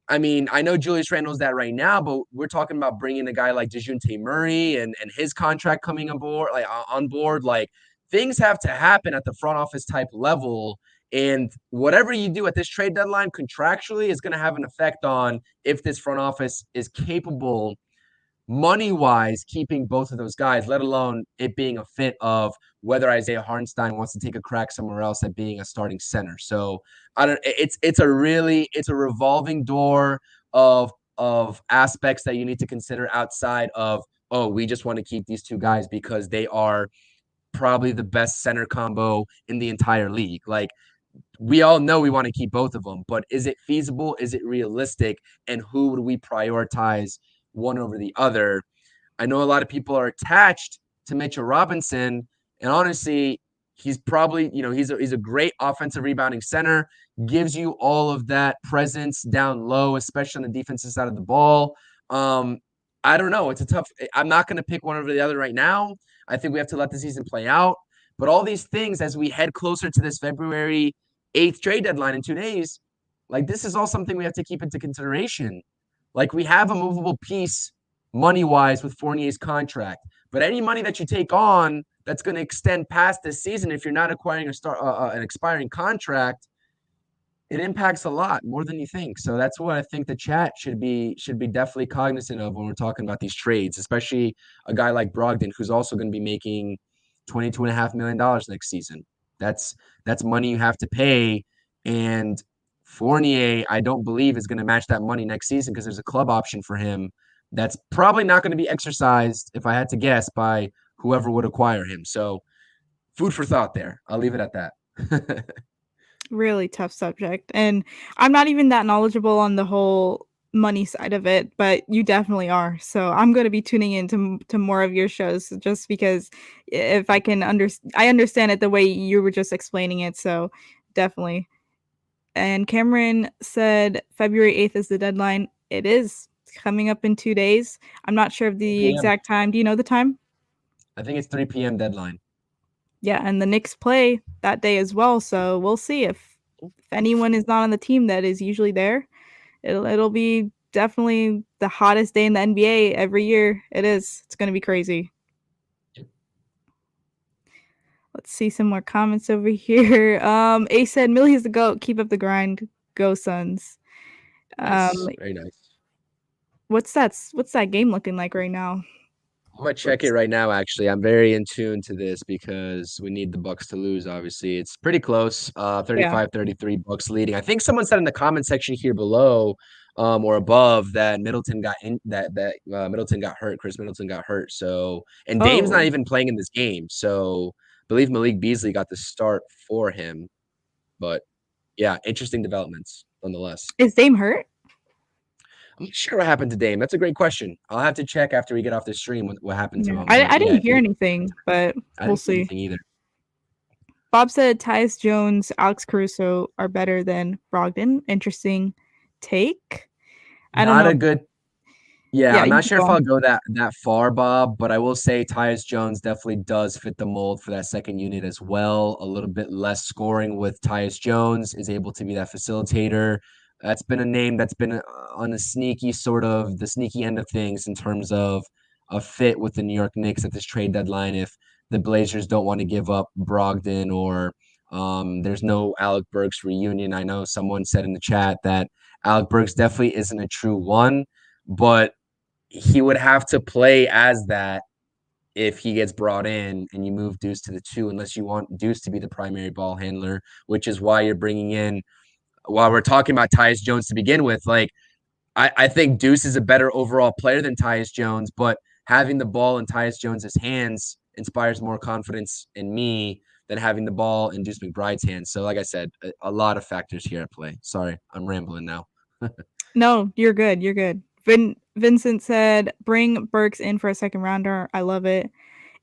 I mean, I know Julius Randle's that right now, but we're talking about bringing a guy like DeJounte Murray and his contract coming aboard, like on board. Like things have to happen at the front office type level, and whatever you do at this trade deadline contractually is going to have an effect on if this front office is capable money-wise keeping both of those guys, let alone it being a fit of whether Isaiah Hartenstein wants to take a crack somewhere else at being a starting center. So I don't. It's a revolving door of aspects that you need to consider outside of we just want to keep these two guys because they are probably the best center combo in the entire league. Like we all know we want to keep both of them, but is it feasible? Is it realistic? And who would we prioritize one over the other? I know a lot of people are attached to Mitchell Robinson, and honestly, he's probably, he's a great offensive rebounding center, gives you all of that presence down low, especially on the defensive side of the ball. I don't know. I'm not going to pick one over the other right now. I think we have to let the season play out. But all these things, as we head closer to this February 8th trade deadline in 2 days, like this is all something we have to keep into consideration. Like we have a movable piece money-wise with Fournier's contract. But any money that you take on that's going to extend past this season, if you're not acquiring an expiring contract, it impacts a lot more than you think. So that's what I think the chat should be definitely cognizant of when we're talking about these trades, especially a guy like Brogdon, who's also going to be making $22.5 million next season. That's money you have to pay. And Fournier, I don't believe is going to match that money next season because there's a club option for him that's probably not going to be exercised, if I had to guess, by whoever would acquire him. So food for thought there. I'll leave it at that. Really tough subject. And I'm not even that knowledgeable on the whole money side of it, but you definitely are. So I'm going to be tuning into to more of your shows just because if I can I understand it the way you were just explaining it. So definitely. And Cameron said February 8th is the deadline. It is coming up in 2 days. I'm not sure of the 3 p.m. exact time. Do you know the time? I think it's 3 p.m. deadline. Yeah, and the Knicks play that day as well. So we'll see if anyone is not on the team that is usually there. It'll be definitely the hottest day in the NBA every year. It is. It's going to be crazy. Let's see some more comments over here. A said, Millie is the GOAT. Keep up the grind. Go Suns. Nice. Very nice. What's that game looking like right now? I'm gonna check it right now. Actually, I'm very in tune to this because we need the Bucks to lose. Obviously, it's pretty close. Yeah. 35-33 Bucks leading. I think someone said in the comment section here below, or above, that Middleton got hurt. Chris Middleton got hurt. So, and Dame's not Oh, even playing in this game. So, I believe Malik Beasley got the start for him. But yeah, interesting developments nonetheless. is Dame hurt? I'm not sure what happened to Dame. That's a great question. I'll have to check after we get off the stream what happened to Yeah. him. I, But I yeah, didn't if hear you anything, but I we'll didn't see see. anything either. Bob said Tyus Jones, Alex Caruso are better than Brogdon. Interesting take. I don't Not know. a good. Yeah, Yeah, I'm you not can sure go if on. I'll go that far, Bob, but I will say Tyus Jones definitely does fit the mold for that second unit as well. A little bit less scoring with Tyus Jones, is able to be that facilitator. That's been a name that's been on a sneaky sort of the sneaky end of things in terms of a fit with the New York Knicks at this trade deadline. If the Blazers don't want to give up Brogdon, or there's no Alec Burks reunion. I know someone said in the chat that Alec Burks definitely isn't a true one, but he would have to play as that if he gets brought in and you move Deuce to the 2, unless you want Deuce to be the primary ball handler, which is why you're bringing in, while we're talking about Tyus Jones to begin with, like, I think Deuce is a better overall player than Tyus Jones, but having the ball in Tyus Jones's hands inspires more confidence in me than having the ball in Deuce McBride's hands. So, like I said, a lot of factors here at play. Sorry, I'm rambling now. No, you're good. You're good. Vincent said, bring Burks in for a second rounder. I love it.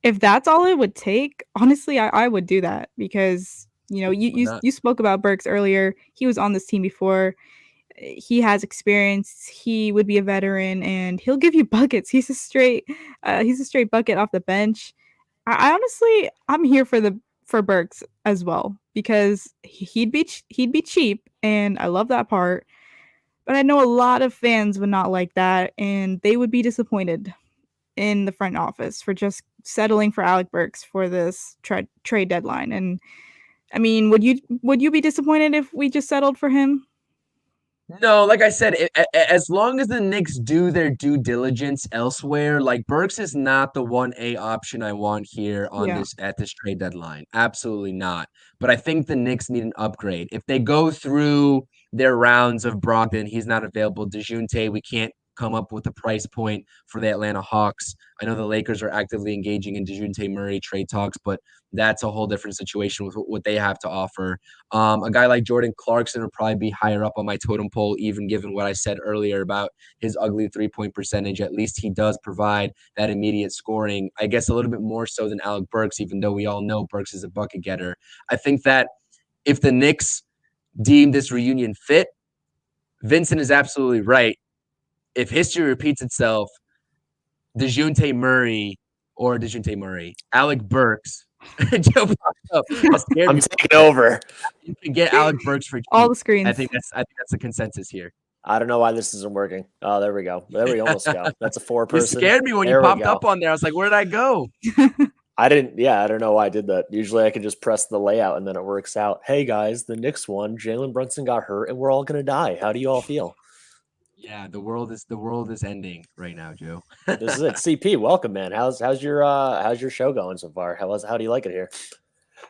If that's all it would take, honestly, I would do that because you, Why you not? you spoke about Burks earlier. He was on this team before. He has experience. He would be a veteran, and he'll give you buckets. He's a straight bucket off the bench. I honestly, I'm here for Burks as well because he'd be cheap, and I love that part. But I know a lot of fans would not like that, and they would be disappointed in the front office for just settling for Alec Burks for this trade deadline. And I mean, would you be disappointed if we just settled for him? No, like I said, as long as the Knicks do their due diligence elsewhere, like Burks is not the 1A option I want here on Yeah. this at this trade deadline. Absolutely not. But I think the Knicks need an upgrade. If they go through their rounds of Brogdon, he's not available. DeJounte, we can't come up with a price point for the Atlanta Hawks. I know the Lakers are actively engaging in DeJounte Murray trade talks, but that's a whole different situation with what they have to offer. A guy like Jordan Clarkson would probably be higher up on my totem pole, even given what I said earlier about his ugly 3-point percentage. At least he does provide that immediate scoring, I guess a little bit more so than Alec Burks, even though we all know Burks is a bucket getter. I think that if the Knicks deem this reunion fit, Vincent is absolutely right. If history repeats itself, DeJounte Murray, Alec Burks, Joe popped up. That scared I'm me. taking over. You can get Alec Burks for All cheap. the screens. I think that's the consensus here. I don't know why this isn't working. Oh, there we go. There we almost go. That's a You four-person. scared me when you There we popped go. up on there. I was like, where did I go? I didn't. Yeah, I don't know why I did that. Usually, I can just press the layout and then it works out. Hey guys, the Knicks won. Jalen Brunson got hurt, and we're all gonna die. How do you all feel? Yeah, the world is ending right now, Joe. This is it. CP, welcome, man. How's your show going so far? How do you like it here?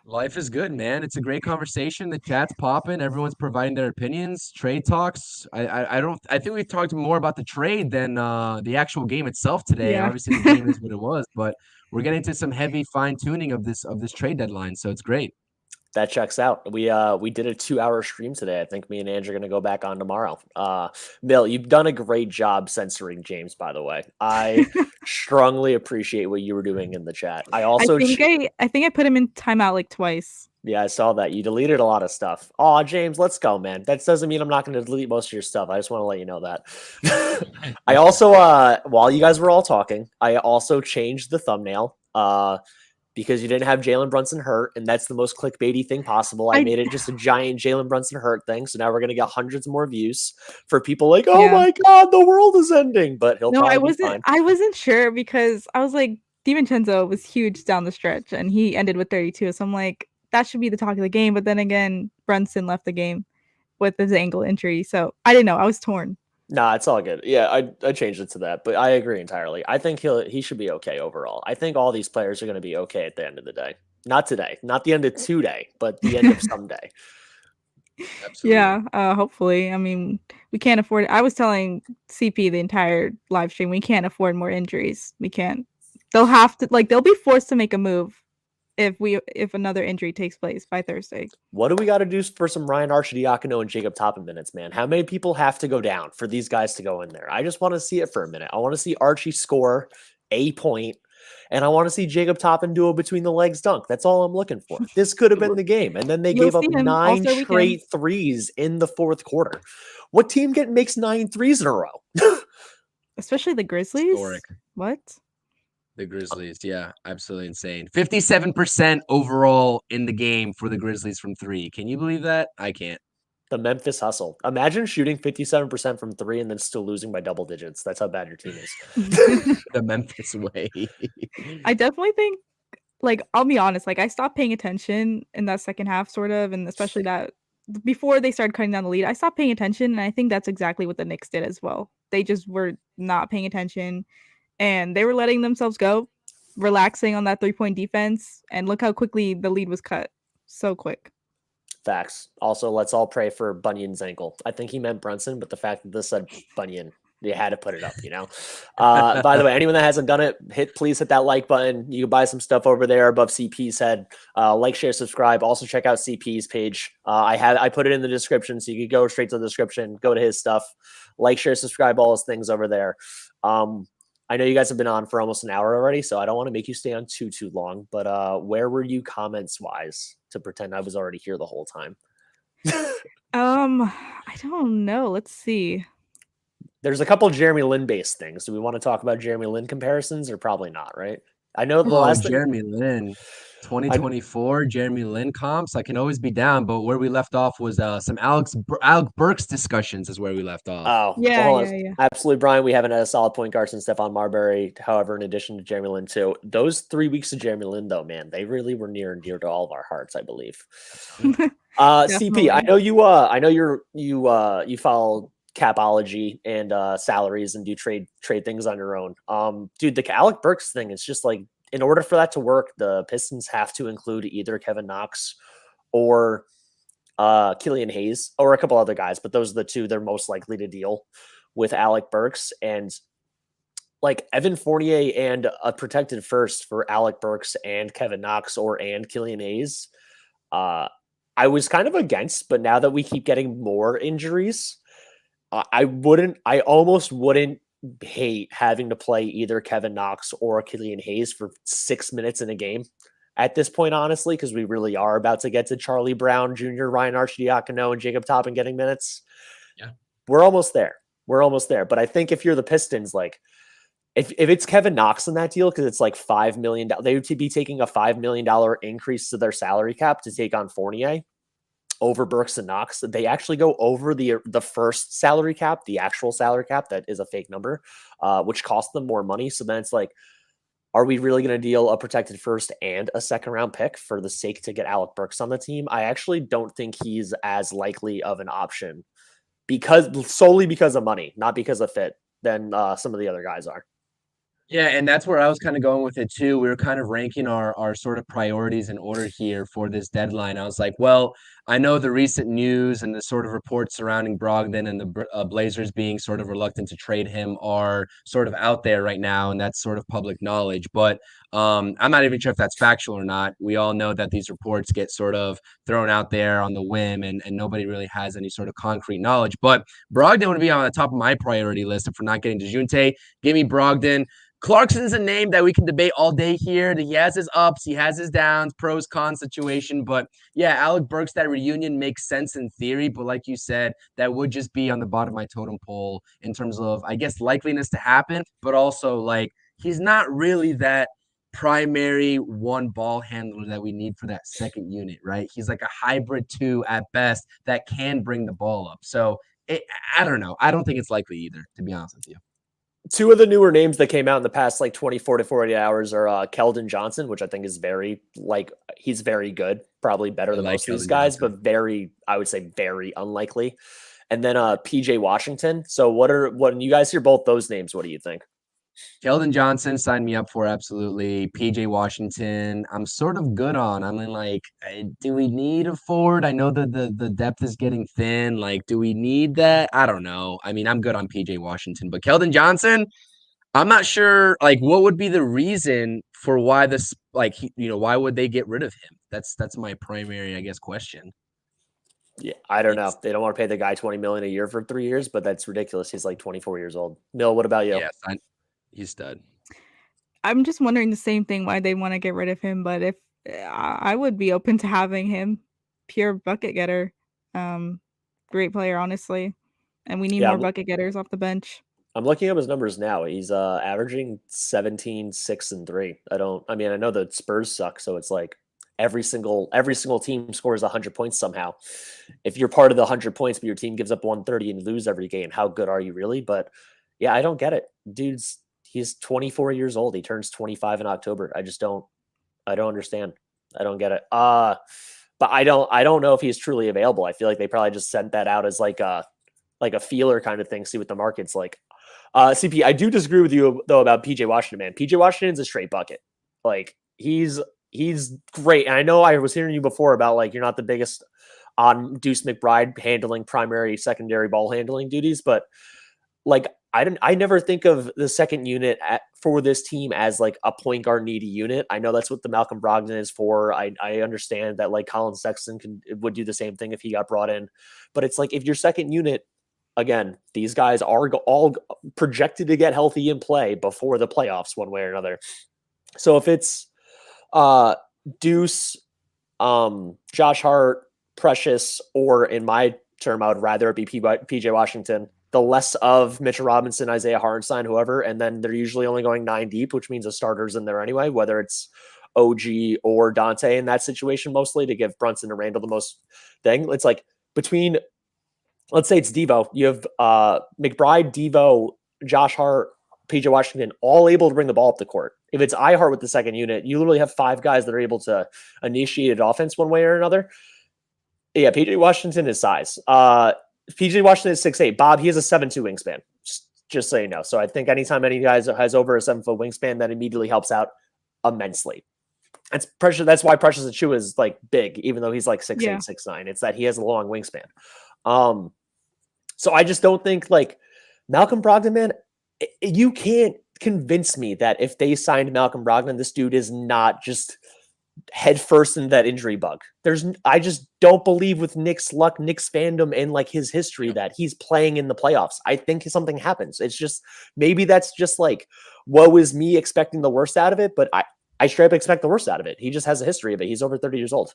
Life is good, man. It's a great conversation. The chat's popping. Everyone's providing their opinions. Trade talks. I think we talked more about the trade than the actual game itself today. Yeah. Obviously, the game is what it was, but we're getting to some heavy fine tuning of this trade deadline. So it's great. That checks out. We did a 2-hour stream today. I think me and Ange are gonna go back on tomorrow. Mill, you've done a great job censoring James, by the way. I strongly appreciate what you were doing in the chat. I also I think I put him in timeout like twice. Yeah, I saw that. You deleted a lot of stuff. Oh, James, let's go, man. That doesn't mean I'm not going to delete most of your stuff. I just want to let you know that. I also, while you guys were all talking, I also changed the thumbnail because you didn't have Jalen Brunson hurt, and that's the most clickbaity thing possible. I made it just a giant Jalen Brunson hurt thing, so now we're going to get hundreds more views for people oh Yeah. my God, the world is ending. But he'll No, probably be fine. I wasn't sure because I was like, DiVincenzo was huge down the stretch, and he ended with 32. So I'm like, that should be the talk of the game. But then again, Brunson left the game with his ankle injury. So I didn't know. I was torn. Nah, it's all good. Yeah, I changed it to that, but I agree entirely. I think he should be okay overall. I think all these players are going to be okay at the end of the day. Not today, not the end of today, but the end of someday. Absolutely. Yeah, hopefully. I mean, we can't afford it. I was telling CP the entire live stream, we can't afford more injuries. We can't. They'll have to they'll be forced to make a move if another injury takes place by Thursday. What do we got to do for some Ryan Arcidiacono and Jacob Toppin minutes, man? How many people have to go down for these guys to go in there? I just want to see it for a minute. I want to see Archie score a point, and I want to see Jacob Toppin do a between the legs dunk. That's all I'm looking for. This could have been the game. And then they You'll gave up see him 9 All-Star straight weekend. threes in the fourth quarter. What team makes 9 threes in a row? Especially the Grizzlies. Historic. What? The Grizzlies, yeah, absolutely insane. 57% overall in the game for the Grizzlies from 3. Can you believe that? I can't. The Memphis hustle. Imagine shooting 57% from 3 and then still losing by double digits. That's how bad your team is. The Memphis way. I definitely think, I'll be honest, I stopped paying attention in that second half, sort of, and especially that before they started cutting down the lead, I stopped paying attention, and I think that's exactly what the Knicks did as well. They just were not paying attention, and they were letting themselves go, relaxing on that 3-point defense, and look how quickly the lead was cut. So quick. Facts. Also, let's all pray for Bunyan's ankle. I think he meant Brunson, but the fact that this said Bunyan, you had to put it up, you know? By the way, anyone that hasn't done it, please hit that like button. You can buy some stuff over there above CP's head. Like, share, subscribe. Also check out CP's page. I put it in the description, so you can go straight to the description, go to his stuff. Like, share, subscribe, all those things over there. I know you guys have been on for almost an hour already, so I don't want to make you stay on too long, but where were you comments-wise to pretend I was already here the whole time? I don't know. Let's see. There's a couple Jeremy Lin-based things. Do we want to talk about Jeremy Lin comparisons or probably not, right? I know the last thing... Jeremy Lin. 2024 Jeremy Lin comps. I can always be down, but where we left off was some Alec Burks discussions is where we left off. Oh, yeah, well, yeah. Absolutely, Brian. We haven't had a solid point guard since Stephon Marbury. However, in addition to Jeremy Lin too, those 3 weeks of Jeremy Lin, though, man, they really were near and dear to all of our hearts, I believe. CP, I know you. I know you follow capology and salaries and do trade things on your own. Dude, the Alec Burks thing is just like, in order for that to work, the Pistons have to include either Kevin Knox or Killian Hayes or a couple other guys, but those are the two they're most likely to deal with Alec Burks. And like Evan Fournier and a protected first for Alec Burks and Kevin Knox and Killian Hayes, I was kind of against, but now that we keep getting more injuries, I almost wouldn't hate having to play either Kevin Knox or Killian Hayes for 6 minutes in a game at this point, honestly, because we really are about to get to Charlie Brown Jr., Ryan Arcidiacono, and Jacob Toppin getting minutes. Yeah. We're almost there. But I think if you're the Pistons, like if it's Kevin Knox in that deal, because it's like $5 million, they would be taking a $5 million increase to their salary cap to take on Fournier over Burks and Knox. They actually go over the first salary cap, the actual salary cap that is a fake number, which costs them more money. So then it's like, are we really going to deal a protected first and a second round pick for the sake to get Alec Burks on the team? I actually don't think he's as likely of an option solely because of money, not because of fit, than some of the other guys are. Yeah, and that's where I was kind of going with it too. We were kind of ranking our sort of priorities in order here for this deadline. I was like, well, I know the recent news and the sort of reports surrounding Brogdon and the Blazers being sort of reluctant to trade him are sort of out there right now, and that's sort of public knowledge. But I'm not even sure if that's factual or not. We all know that these reports get sort of thrown out there on the whim, and nobody really has any sort of concrete knowledge. But Brogdon would be on the top of my priority list if we're not getting DeJounte. Give me Brogdon. Clarkson's a name that we can debate all day here. He has his ups, he has his downs, pros, cons situation. But yeah, Alec Burks, that reunion makes sense in theory. But like you said, that would just be on the bottom of my totem pole in terms of, I guess, likeliness to happen. But also, like, he's not really that primary one ball handler that we need for that second unit, right? He's like a hybrid 2 at best that can bring the ball up. So I don't know. I don't think it's likely either, to be honest with you. Two of the newer names that came out in the past like 24 to 48 hours are Keldon Johnson, which I think is he's very good, probably better than most of these guys, but I would say very unlikely. And then PJ Washington. So when you guys hear both those names, what do you think? Keldon Johnson signed me up for, absolutely. PJ Washington, I'm sort of good on. I mean, like, do we need a forward? I know that the depth is getting thin. Like, do we need that? I don't know. I mean, I'm good on PJ Washington, but Keldon Johnson, I'm not sure. Like, what would be the reason for why this? Like, why would they get rid of him? That's my primary, I guess, question. Yeah, I don't know. They don't want to pay the guy $20 million a year for 3 years, but that's ridiculous. He's like 24 years old. Mill, what about you? Yes, he's stud. I'm just wondering the same thing why they want to get rid of him, but if I would be open to having him, pure bucket getter, great player, honestly, and we need more bucket getters off the bench. I'm looking up his numbers now. He's averaging 17, 6, and 3. I know the Spurs suck, so it's like every single team scores 100 points somehow. If you're part of the 100 points, but your team gives up 130 and you lose every game, how good are you really? But yeah, I don't get it. He's 24 years old. He turns 25 in October. I don't understand. I don't get it. But I don't know if he's truly available. I feel like they probably just sent that out as like a feeler kind of thing, see what the market's like. CP, I do disagree with you though about PJ Washington, man. PJ Washington's a straight bucket. Like he's great. And I know I was hearing you before about like you're not the biggest on Deuce McBride handling primary, secondary ball handling duties, but like I never think of the second unit for this team as like a point guard needy unit. I know that's what the Malcolm Brogdon is for. I understand that like Colin Sexton would do the same thing if he got brought in, but it's like if your second unit, again, these guys are all projected to get healthy and play before the playoffs one way or another. So if it's Deuce, Josh Hart, Precious, or in my term, I would rather it be PJ Washington, the less of Mitchell Robinson, Isaiah Hartenstein, whoever, and then they're usually only going 9 deep, which means a starter's in there anyway, whether it's OG or Donte in that situation, mostly to give Brunson and Randall the most thing. It's like between, let's say it's Devo. You have McBride, Devo, Josh Hart, PJ Washington, all able to bring the ball up the court. If it's iHart with the second unit, you literally have 5 guys that are able to initiate an offense one way or another. Yeah, PJ Washington is size. PJ Washington is 6'8". Bob, he has a 7'2" wingspan. Just so you know. So I think anytime any guy has over a 7-foot wingspan, that immediately helps out immensely. That's why Precious Achiuwa is like big, even though he's like 6'8", 6'9". It's that he has a long wingspan. So I just don't think like Malcolm Brogdon, man, you can't convince me that if they signed Malcolm Brogdon, this dude is not just head first in that injury bug. I just don't believe with Knicks luck, Knicks fandom, and like his history that he's playing in the playoffs. I think something happens. It's just, maybe that's just like, woe is me expecting the worst out of it, but I straight up expect the worst out of it. He just has a history of it. He's over 30 years old.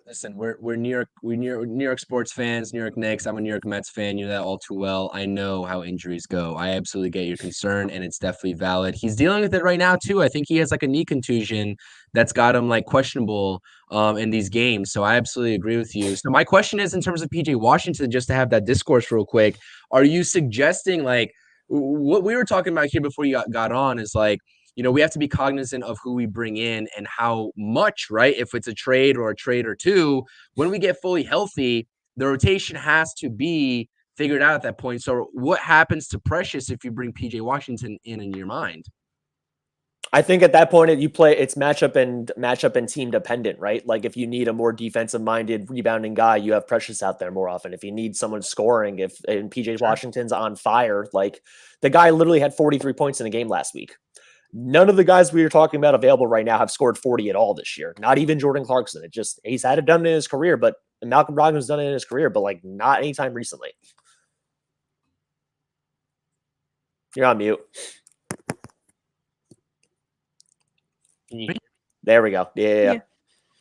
Listen, we're New York sports fans, New York Knicks. I'm a New York Mets fan. You know that all too well. I know how injuries go. I absolutely get your concern, and it's definitely valid. He's dealing with it right now too. I think he has like a knee contusion that's got him like questionable in these games. So I absolutely agree with you. So my question is, in terms of PJ Washington, just to have that discourse real quick, are you suggesting like what we were talking about here before you got on is like, we have to be cognizant of who we bring in and how much, right? If it's a trade or two, when we get fully healthy, the rotation has to be figured out at that point. So what happens to Precious if you bring PJ Washington in your mind? I think at that point it's matchup and team dependent, right? Like if you need a more defensive minded rebounding guy, you have Precious out there more often. If you need someone scoring, and PJ Washington's on fire, like the guy literally had 43 points in a game last week. None of the guys we are talking about available right now have scored 40 at all this year. Not even Jordan Clarkson. He's had it done in his career, but Malcolm Brogdon's done it in his career, but like not anytime recently. You're on mute. There we go. Yeah.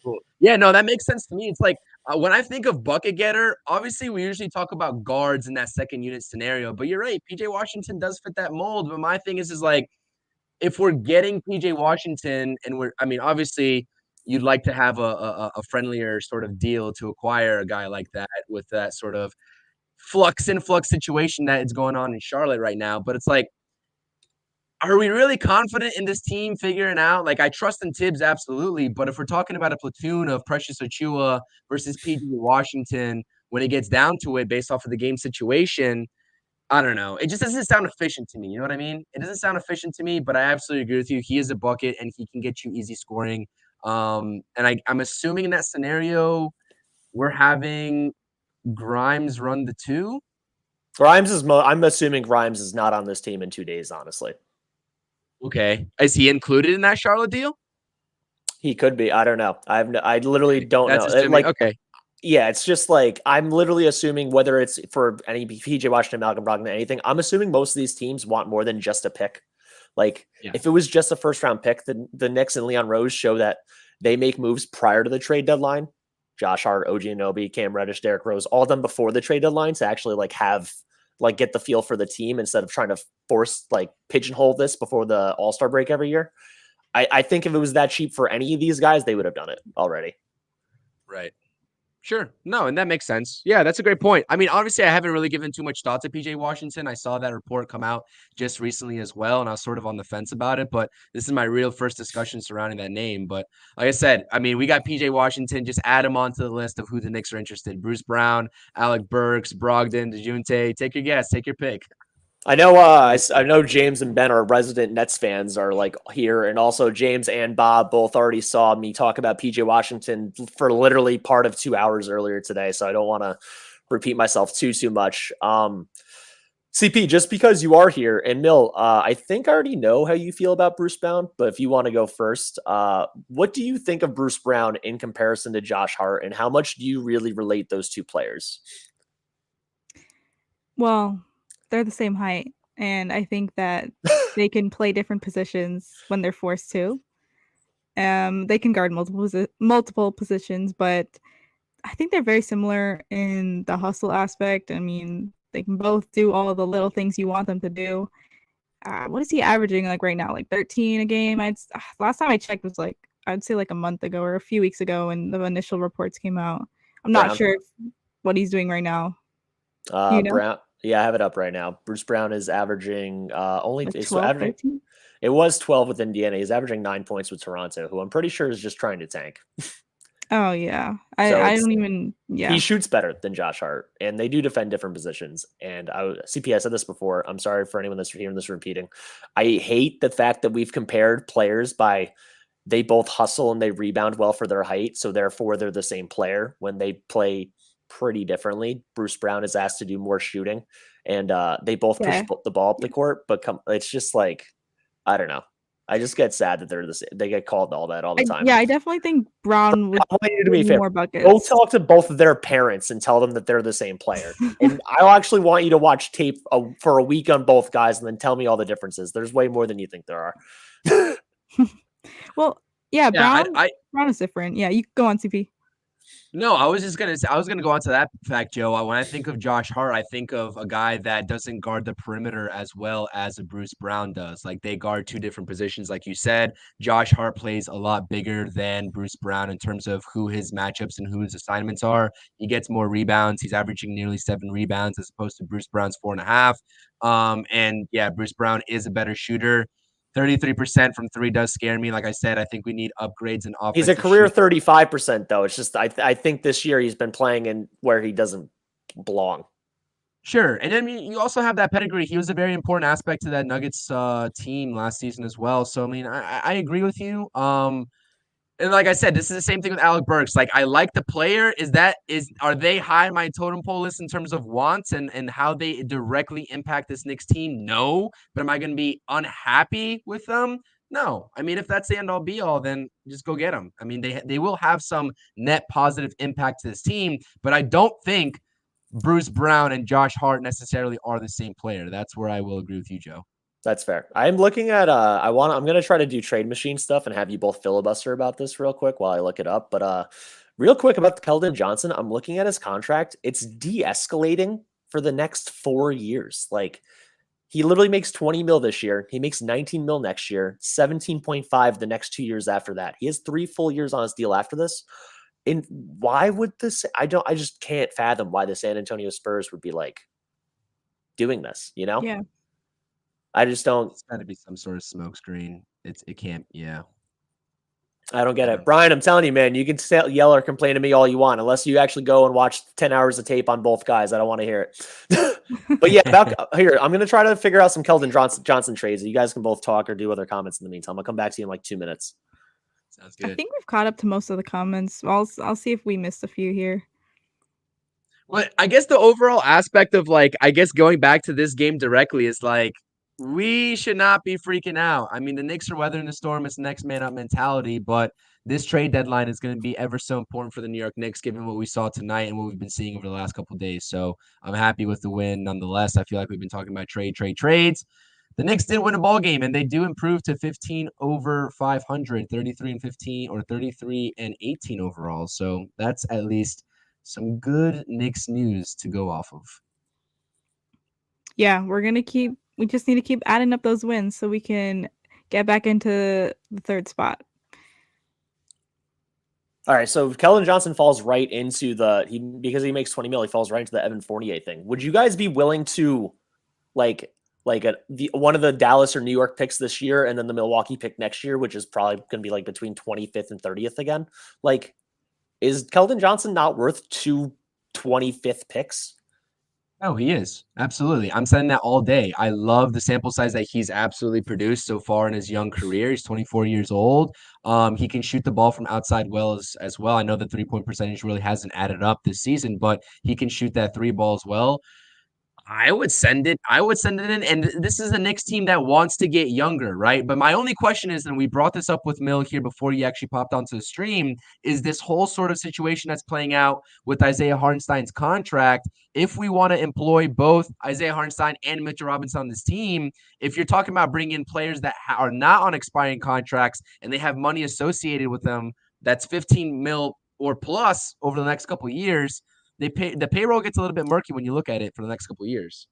Cool. Yeah, no, that makes sense to me. It's like when I think of bucket getter, obviously we usually talk about guards in that second unit scenario, but you're right. PJ Washington does fit that mold. But my thing is like, if we're getting PJ Washington and obviously you'd like to have a friendlier sort of deal to acquire a guy like that with that sort of flux situation that is going on in Charlotte right now. But it's like, are we really confident in this team figuring out? Like, I trust in Tibbs, absolutely. But if we're talking about a platoon of Precious Achiuwa versus PG Washington, when it gets down to it, based off of the game situation, I don't know. It just doesn't sound efficient to me. You know what I mean? It doesn't sound efficient to me, but I absolutely agree with you. He is a bucket and he can get you easy scoring. And I'm assuming in that scenario, we're having Grimes run the two. I'm assuming Grimes is not on this team in 2 days, honestly. Okay. Is he included in that Charlotte deal? He could be. I don't know. I literally don't That's know. assuming. Okay. Yeah, it's just like I'm literally assuming whether it's for any PJ Washington, Malcolm Brogdon, anything. I'm assuming most of these teams want more than just a pick. Like if it was just a first round pick, the Knicks and Leon Rose show that they make moves prior to the trade deadline. Josh Hart, OG Anunoby, Cam Reddish, Derrick Rose, all done before the trade deadline to actually get the feel for the team instead of trying to force pigeonhole this before the All-Star break every year. I think if it was that cheap for any of these guys, they would have done it already. Right. Sure. No, and that makes sense. Yeah, that's a great point. I mean, obviously, I haven't really given too much thought to PJ Washington. I saw that report come out just recently as well, and I was sort of on the fence about it. But this is my real first discussion surrounding that name. But like I said, I mean, we got PJ Washington. Just add him onto the list of who the Knicks are interested. Bruce Brown, Alec Burks, Brogdon, DeJounte. Take your guess. Take your pick. I know. I know James and Ben are resident Nets fans are here, and also James and Bob both already saw me talk about PJ Washington for literally part of 2 hours earlier today. So I don't want to repeat myself too much. CP, just because you are here, and Mill, I think I already know how you feel about Bruce Brown, but if you want to go first, what do you think of Bruce Brown in comparison to Josh Hart, and how much do you really relate those two players? Well, they're the same height, and I think that they can play different positions when they're forced to. They can guard multiple positions, but I think they're very similar in the hustle aspect. I mean, they can both do all the little things you want them to do. What is he averaging right now? 13 a game? Last time I checked was I'd say a month ago or a few weeks ago when the initial reports came out. I'm not sure what he's doing right now. Brown. Yeah, I have it up right now. Bruce Brown is averaging only 12, 13? It was 12 with Indiana. He's averaging 9 points with Toronto, who I'm pretty sure is just trying to tank. Oh yeah, I don't even. Yeah, he shoots better than Josh Hart, and they do defend different positions. And CP, I said this before. I'm sorry for anyone that's hearing this repeating. I hate the fact that we've compared players by they both hustle and they rebound well for their height, so therefore they're the same player when they play pretty differently. Bruce Brown is asked to do more shooting, and they both push the ball up the court. But it's just I don't know. I just get sad that they get called all that all the time. Yeah, I definitely think Brown would do more buckets. Go talk to both of their parents and tell them that they're the same player. And I'll actually want you to watch tape for a week on both guys and then tell me all the differences. There's way more than you think there are. Well, yeah, Brown is different. Yeah, you go on, CP. No, I was gonna go on to that fact, Joe. When I think of Josh Hart, I think of a guy that doesn't guard the perimeter as well as a Bruce Brown does. They guard two different positions, like you said. Josh Hart plays a lot bigger than Bruce Brown in terms of who his matchups and who his assignments are. He gets more rebounds. He's averaging nearly 7 rebounds as opposed to Bruce Brown's 4.5. And yeah, Bruce Brown is a better shooter. 33% from three does scare me. Like I said, I think we need upgrades in offense. He's a career 35%, though. It's just I think this year he's been playing in where he doesn't belong. Sure. And then you also have that pedigree. He was a very important aspect to that Nuggets team last season as well. So, I mean, I agree with you. And like I said, this is the same thing with Alec Burks. I like the player. Are they high on my totem pole list in terms of wants and how they directly impact this Knicks team? No. But am I going to be unhappy with them? No. I mean, if that's the end all be all, then just go get them. I mean, they will have some net positive impact to this team, but I don't think Bruce Brown and Josh Hart necessarily are the same player. That's where I will agree with you, Joe. That's fair. I'm looking at I'm going to try to do trade machine stuff and have you both filibuster about this real quick while I look it up. But real quick about the Keldon Johnson, I'm looking at his contract. It's de-escalating for the next 4 years. He literally makes 20 mil this year. He makes 19 mil next year, 17.5 the next 2 years after that. He has 3 full years on his deal after this. And why would this? I just can't fathom why the San Antonio Spurs would be doing this, you know? Yeah. I just don't. It's got to be some sort of smoke screen. It can't. Yeah. I don't get it. Brian, I'm telling you, man, you can yell or complain to me all you want. Unless you actually go and watch 10 hours of tape on both guys, I don't want to hear it. But yeah, here, I'm going to try to figure out some Keldon Johnson trades. You guys can both talk or do other comments in the meantime. I'll come back to you in like 2 minutes. Sounds good. I think we've caught up to most of the comments. I'll see if we missed a few here. Well, I guess the overall aspect of like, I guess going back to this game directly is like, we should not be freaking out. I mean, the Knicks are weathering the storm. It's next man up mentality, but this trade deadline is going to be ever so important for the New York Knicks, given what we saw tonight and what we've been seeing over the last couple of days. So I'm happy with the win. Nonetheless, I feel like we've been talking about trades. The Knicks did win a ball game, and they do improve to 15 over 500, 33 and 15, or 33 and 18 overall. So that's at least some good Knicks news to go off of. Yeah, we just need to keep adding up those wins so we can get back into the third spot. All right, so Keldon Johnson falls right into because he makes 20 mil, he falls right into the Evan Fournier thing. Would you guys be willing to one of the Dallas or New York picks this year and then the Milwaukee pick next year, which is probably going to be like between 25th and 30th again? Like, is Keldon Johnson not worth 2 25th picks? Oh, he is. Absolutely. I'm saying that all day. I love the sample size that he's absolutely produced so far in his young career. He's 24 years old. He can shoot the ball from outside as well. I know the 3-point percentage really hasn't added up this season, but he can shoot that 3 ball as well. I would send it in. And this is a Knicks team that wants to get younger, right? But my only question is, and we brought this up with Mill here before you actually popped onto the stream, is this whole sort of situation that's playing out with Isaiah Hartenstein's contract. If we want to employ both Isaiah Hartenstein and Mitchell Robinson on this team, if you're talking about bringing in players that are not on expiring contracts and they have money associated with them, that's 15 mil or plus over the next couple of years, the payroll gets a little bit murky when you look at it for the next couple of years.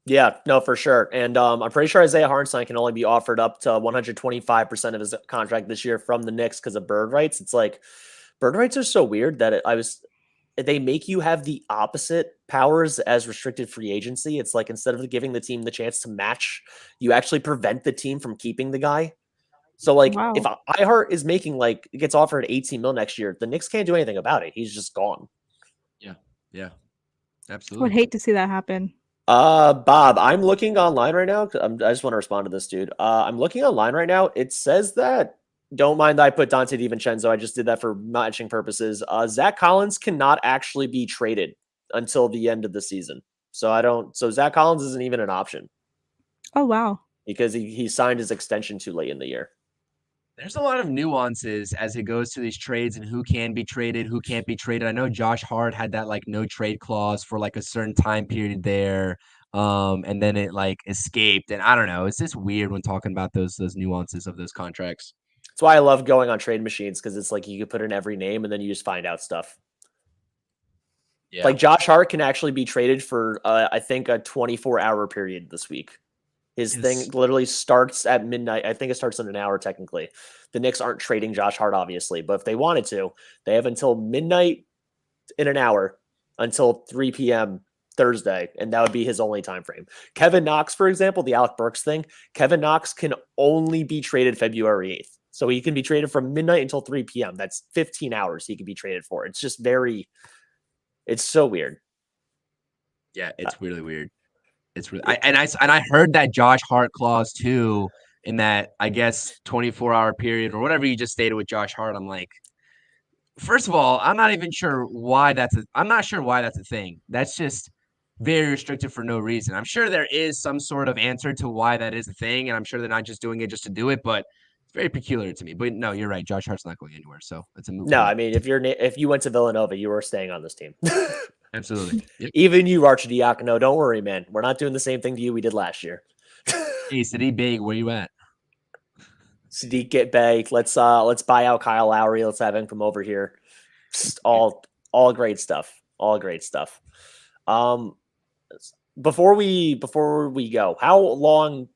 Yeah, no, for sure. And I'm pretty sure Isaiah Hartenstein can only be offered up to 125% of his contract this year from the Knicks because of bird rights. It's like bird rights are so weird that they make you have the opposite powers as restricted free agency. It's like instead of giving the team the chance to match, you actually prevent the team from keeping the guy. So like if iHeart is making gets offered 18 mil next year, the Knicks can't do anything about it. He's just gone. Yeah, absolutely. I would hate to see that happen. Bob, I'm looking online right now. I just want to respond to this dude. I'm looking online right now. It says that don't mind that I put Donte DiVincenzo. I just did that for matching purposes. Zach Collins cannot actually be traded until the end of the season. So Zach Collins isn't even an option. Oh, wow. Because he signed his extension too late in the year. There's a lot of nuances as it goes to these trades and who can be traded, who can't be traded. I know Josh Hart had that no trade clause for a certain time period there. And then it escaped. And I don't know. It's just weird when talking about those nuances of those contracts. That's why I love going on trade machines, because it's you could put in every name and then you just find out stuff. Yeah. Josh Hart can actually be traded for I think a 24-hour period this week. His thing literally starts at midnight. I think it starts in an hour, technically. The Knicks aren't trading Josh Hart, obviously, but if they wanted to, they have until midnight in an hour until 3 p.m. Thursday, and that would be his only time frame. Kevin Knox, for example, the Alec Burks thing, Kevin Knox can only be traded February 8th. So he can be traded from midnight until 3 p.m. That's 15 hours he can be traded for. It's just it's so weird. Yeah, it's really weird. It's really, I heard that Josh Hart clause too in that, I guess, 24-hour period or whatever you just stated with Josh Hart. I'm like, first of all, I'm not sure why that's a thing. That's just very restricted for no reason. I'm sure there is some sort of answer to why that is a thing, and I'm sure they're not just doing it just to do it, but it's very peculiar to me. But no, you're right. Josh Hart's not going anywhere, so it's a moot point. I mean, if you went to Villanova, you were staying on this team. Absolutely. Yep. Even you, Archidiakono, don't worry, man. We're not doing the same thing to you we did last year. Hey, Sadiq Bey, where you at? Sadiq get Bay. Let's buy out Kyle Lowry. Let's have him come over here. Just all great stuff. All great stuff. Before we go, how long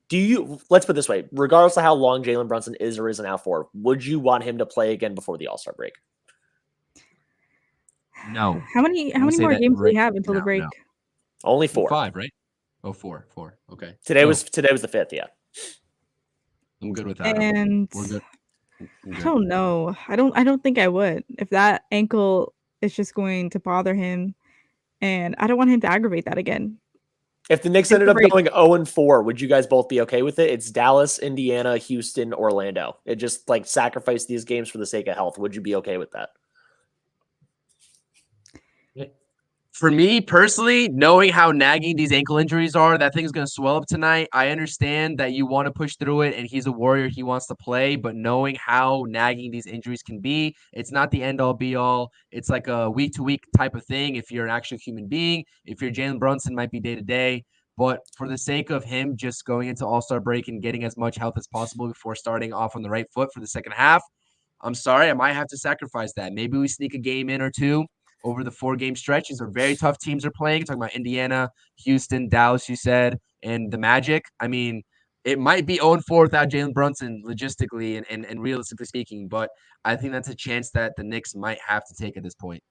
let's put it this way, regardless of how long Jalen Brunson is or isn't out for, would you want him to play again before the All-Star break? No. How many more games do we have until the break? No. Only 4. 5, right? Oh, four. Okay. Today So was the 5th. Yeah. I'm good with that. And We're good. I'm I good. don't know. I don't think I would. If that ankle is just going to bother him, and I don't want him to aggravate that again. If the Knicks Take ended a up break. going 0-4, would you guys both be okay with it? It's Dallas, Indiana, Houston, Orlando. It just like sacrifice these games for the sake of health. Would you be okay with that? For me personally, knowing how nagging these ankle injuries are, that thing's going to swell up tonight. I understand that you want to push through it and he's a warrior. He wants to play, but knowing how nagging these injuries can be, it's not the end all be all. It's like a week to week type of thing. If you're an actual human being, if you're Jalen Brunson, might be day to day. But for the sake of him just going into All-Star break and getting as much health as possible before starting off on the right foot for the second half, I'm sorry, I might have to sacrifice that. Maybe we sneak a game in or two over the 4-game stretch. These are very tough teams are playing. Talking about Indiana, Houston, Dallas, you said, and the Magic. I mean, it might be 0-4 without Jalen Brunson logistically and realistically speaking, but I think that's a chance that the Knicks might have to take at this point.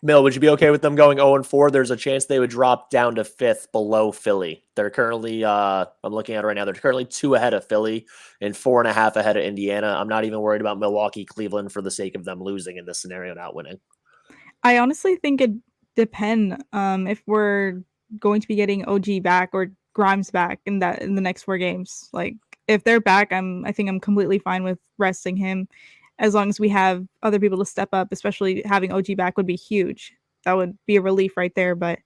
Mill, would you be okay with them going 0-4? There's a chance they would drop down to 5th below Philly. They're currently, I'm looking at it right now, they're currently 2 ahead of Philly and 4.5 ahead of Indiana. I'm not even worried about Milwaukee, Cleveland for the sake of them losing in this scenario, not winning. I honestly think it depends if we're going to be getting OG back or Grimes back in the next 4 games. Like if they're back, I think I'm completely fine with resting him as long as we have other people to step up, especially having OG back would be huge. That would be a relief right there. But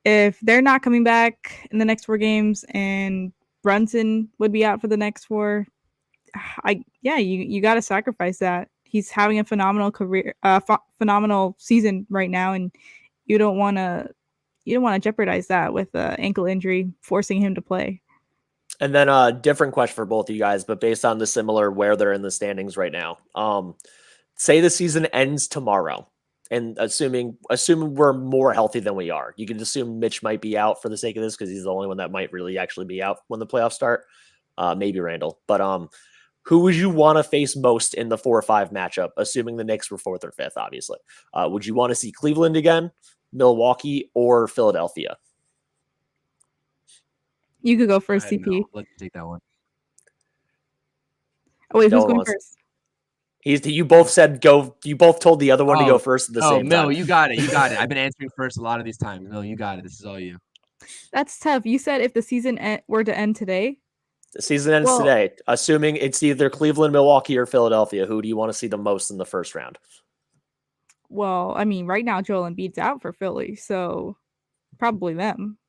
if they're not coming back in the next 4 games and Brunson would be out for the next 4, you got to sacrifice that. He's having a phenomenal career, phenomenal season right now, and you don't want to jeopardize that with an ankle injury, forcing him to play. And then a different question for both of you guys, but based on the similar where they're in the standings right now. Say the season ends tomorrow, and assuming we're more healthy than we are, you can assume Mitch might be out for the sake of this because he's the only one that might really actually be out when the playoffs start. Maybe Randall, but who would you want to face most in the 4-5 matchup, assuming the Knicks were 4th or 5th, obviously? Would you want to see Cleveland again, Milwaukee, or Philadelphia? You could go first, Ahead, CP. Let's take that one. Oh, wait, No who's one going wants. first? You both said go. You both told the other one to go first at the same Mill, time. you got it. I've been answering first a lot of these times. Mill, you got it. This is all you. That's tough. You said if the season were to end today. The season ends today. Assuming it's either Cleveland, Milwaukee, or Philadelphia, who do you want to see the most in the first round? Well, I mean, right now Joel Embiid's out for Philly, so probably them.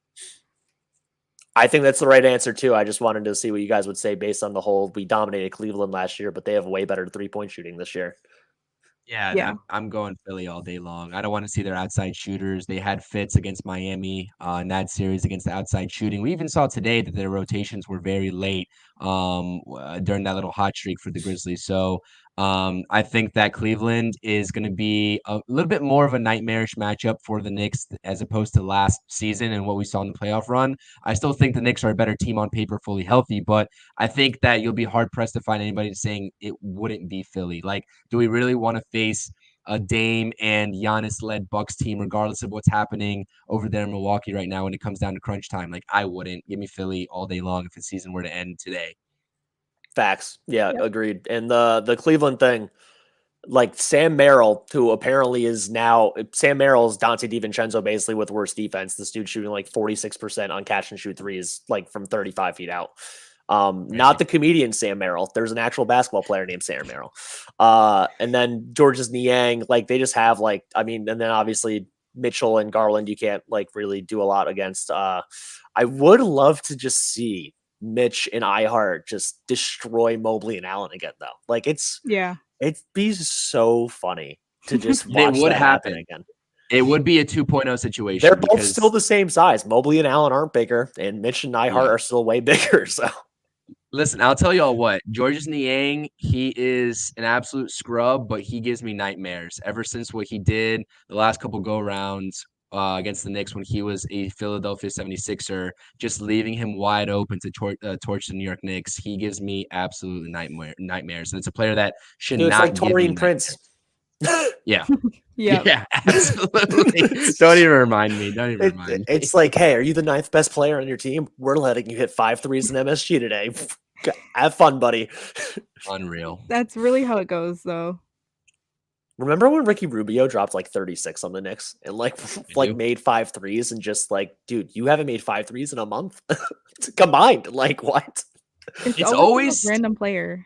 I think that's the right answer too. I just wanted to see what you guys would say based on the whole we dominated Cleveland last year, but they have way better 3-point shooting this year. Yeah, I'm going Philly all day long. I don't want to see their outside shooters. They had fits against Miami in that series against the outside shooting. We even saw today that their rotations were very late during that little hot streak for the Grizzlies. So I think that Cleveland is going to be a little bit more of a nightmarish matchup for the Knicks as opposed to last season and what we saw in the playoff run. I still think the Knicks are a better team on paper, fully healthy, but I think that you'll be hard pressed to find anybody saying it wouldn't be Philly. Like, do we really want to face a Dame and Giannis-led Bucks team, regardless of what's happening over there in Milwaukee right now when it comes down to crunch time? Like, I wouldn't. Give me Philly all day long if the season were to end today. Facts. Yeah, agreed. And the Cleveland thing, like Sam Merrill, who apparently is now Sam Merrill's Donte DiVincenzo basically with worse defense. This dude shooting like 46% on catch and shoot threes, like from 35 feet out. Not the comedian Sam Merrill. There's an actual basketball player named Sam Merrill. And then Georges Niang, like they just have like, I mean, and then obviously Mitchell and Garland, you can't like really do a lot against. I would love to just see Mitch and Hart just destroy Mobley and Allen again, though. Like it'd be so funny to just watch that happen again. It would be a 2.0 situation. They're both still the same size. Mobley and Allen aren't bigger, and Mitch and Hart are still way bigger. So, listen, I'll tell y'all what. Georges Niang, he is an absolute scrub, but he gives me nightmares ever since what he did the last couple go-rounds against the Knicks when he was a Philadelphia 76er, just leaving him wide open to torch the New York Knicks. He gives me absolute nightmares. And it's a player that should not like give me Taurean Prince. Yeah. Yeah. Yeah, absolutely. Don't even remind me. Don't even remind me. It's like, hey, are you the 9th best player on your team? We're letting you hit 5 threes in MSG today. Have fun, buddy. Unreal. That's really how it goes, though. Remember when Ricky Rubio dropped like 36 on the Knicks and like do. made 5 threes and just like, dude, you haven't made 5 threes in a month combined. Like what? It's It's always the most always random player.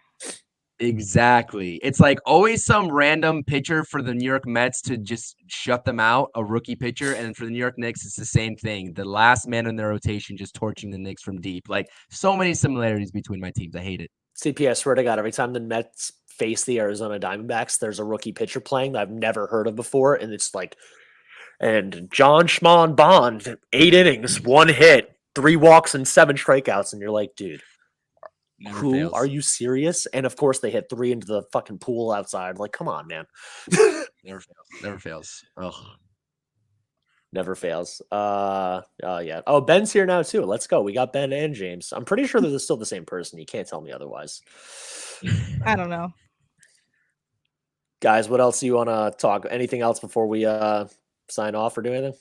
exactly. It's like always some random pitcher for the New York Mets to just shut them out, a rookie pitcher, and for the New York Knicks, it's the same thing. The last man in their rotation just torching the Knicks from deep. Like so many similarities between my teams. I hate it. CP, I swear to God, every time the Mets face the Arizona Diamondbacks, there's a rookie pitcher playing that I've never heard of before, and it's like, and John Schmon Bond, 8 innings, 1 hit, 3 walks, and 7 strikeouts, and you're like, dude, Never who fails. are you serious? And of course, they hit 3 into the fucking pool outside. Like, come on, man. Never fails. Never fails. Ugh. Never fails. Yeah. Oh, Ben's here now too. Let's go. We got Ben and James. I'm pretty sure they're still the same person. You can't tell me otherwise. I don't know. Guys, what else do you want to talk? Anything else before we sign off or do anything?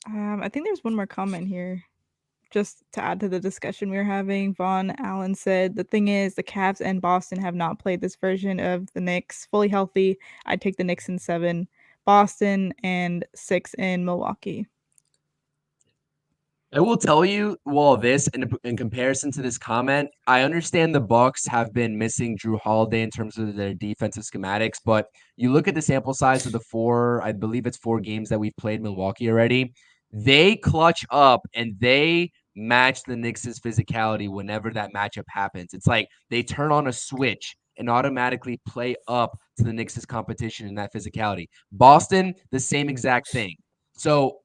I think there's one more comment here. Just to add to the discussion we were having, Vaughn Allen said, the thing is, the Cavs and Boston have not played this version of the Knicks fully healthy. I'd take the Knicks in 7, Boston, and 6 in Milwaukee. I will tell you, well, this in comparison to this comment, I understand the Bucks have been missing Drew Holiday in terms of their defensive schematics, but you look at the sample size of the 4, I believe it's 4 games that we've played Milwaukee already. They clutch up and they match the Knicks' physicality whenever that matchup happens. It's like they turn on a switch and automatically play up to the Knicks' competition in that physicality. Boston, the same exact thing. So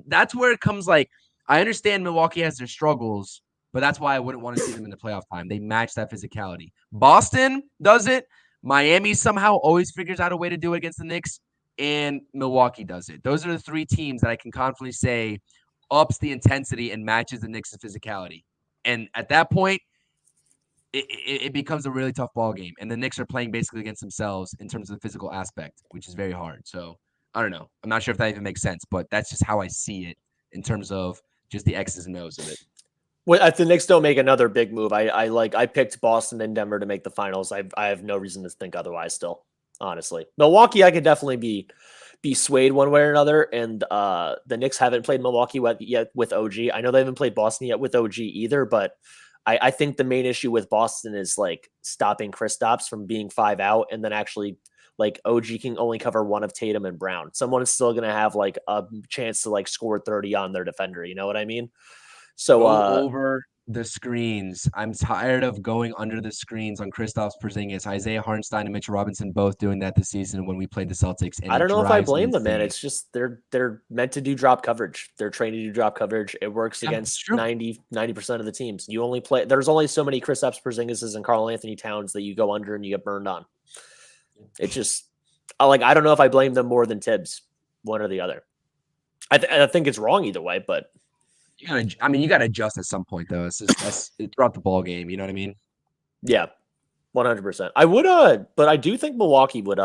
that's where it comes like, I understand Milwaukee has their struggles, but that's why I wouldn't want to see them in the playoff time. They match that physicality. Boston does it. Miami somehow always figures out a way to do it against the Knicks, and Milwaukee does it. Those are the 3 teams that I can confidently say ups the intensity and matches the Knicks' physicality. And at that point, it becomes a really tough ball game. And the Knicks are playing basically against themselves in terms of the physical aspect, which is very hard. So I don't know. I'm not sure if that even makes sense, but that's just how I see it in terms of just the X's and O's of it. Well, if the Knicks don't make another big move, I picked Boston and Denver to make the finals. I have no reason to think otherwise still, honestly. Milwaukee, I could definitely be swayed one way or another. And the Knicks haven't played Milwaukee yet with OG. I know they haven't played Boston yet with OG either, but I think the main issue with Boston is like stopping Kristaps from being 5 out, and then actually like OG can only cover one of Tatum and Brown. Someone is still going to have like a chance to like score 30 on their defender. You know what I mean? So go over the screens. I'm tired of going under the screens on Kristaps Porzingis, Isaiah Hartenstein, and Mitchell Robinson both doing that this season when we played the Celtics. And I don't know if I drives me blame them, man. insane. It's just they're meant to do drop coverage. They're trained to do drop coverage. It works Yeah, it's against true. 90% of the teams. You only play. There's only so many Kristaps Porzingises and Karl Anthony Towns that you go under and you get burned on. It's just I don't know if I blame them more than Tibbs, one or the other. I think it's wrong either way, but You got to adjust at some point, though. It's just that's throughout the ball game. You know what I mean? yeah, 100%. I would but I do think Milwaukee would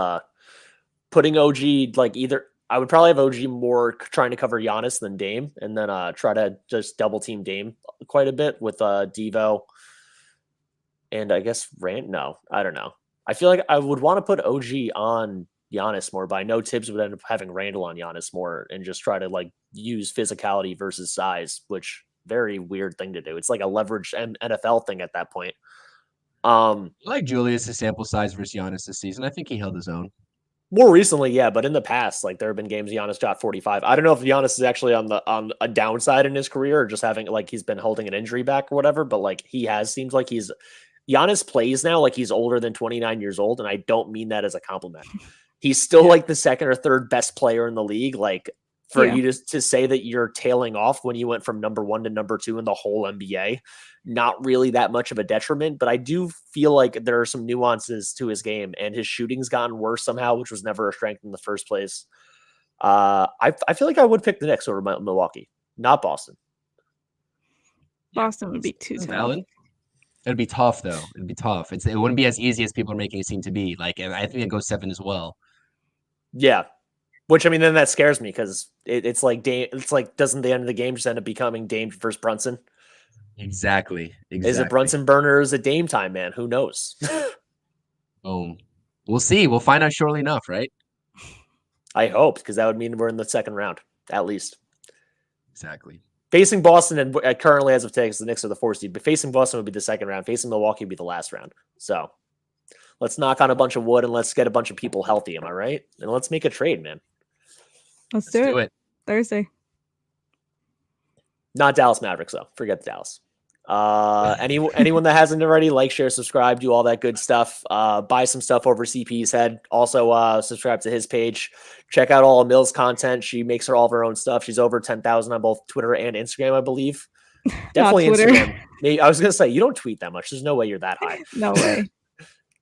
putting OG like either. I would probably have OG more trying to cover Giannis than Dame, and then try to just double team Dame quite a bit with Devo. And I guess no, I don't know. I feel like I would want to put OG on Giannis more, but I know Tibbs would end up having Randall on Giannis more and just try to like use physicality versus size, which very weird thing to do. It's like a leveraged NFL thing at that point. I like Julius' sample size versus Giannis this season. I think he held his own. More recently, yeah, but in the past, like there have been games Giannis shot 45. I don't know if Giannis is actually on a downside in his career or just having like he's been holding an injury back or whatever, but like seems like Giannis plays now like he's older than 29 years old, and I don't mean that as a compliment. He's still like the second or third best player in the league. Like for you to say that you're tailing off when you went from number 1 to number 2 in the whole NBA, not really that much of a detriment, but I do feel like there are some nuances to his game, and his shooting's gotten worse somehow, which was never a strength in the first place. I feel like I would pick the Knicks over Milwaukee, not Boston. Boston would be too tough. Valid. It'd be tough though. It'd be tough. It wouldn't be as easy as people are making it seem to be. Like, and I think it goes 7 as well. Yeah. Which, I mean, then that scares me because it's like doesn't the end of the game just end up becoming Dame versus Brunson? Exactly. Is it Brunson burner or is it Dame time, man? Who knows? We'll see. We'll find out shortly enough, right? I hope, because that would mean we're in the second round, at least. Exactly. Facing Boston, and currently as of today, because the Knicks are the 4th seed, but facing Boston would be the second round. Facing Milwaukee would be the last round. So let's knock on a bunch of wood and let's get a bunch of people healthy. Am I right? And let's make a trade, man. Let's do it. Thursday. Not Dallas Mavericks, though. Forget Dallas. Anyone that hasn't already, like, share, subscribe, do all that good stuff. Buy some stuff over CP's head. Also, subscribe to his page. Check out all of Mill's content. She makes all of her own stuff. She's over 10,000 on both Twitter and Instagram, I believe. Definitely Instagram. Maybe, I was gonna say you don't tweet that much. There's no way you're that high. No way.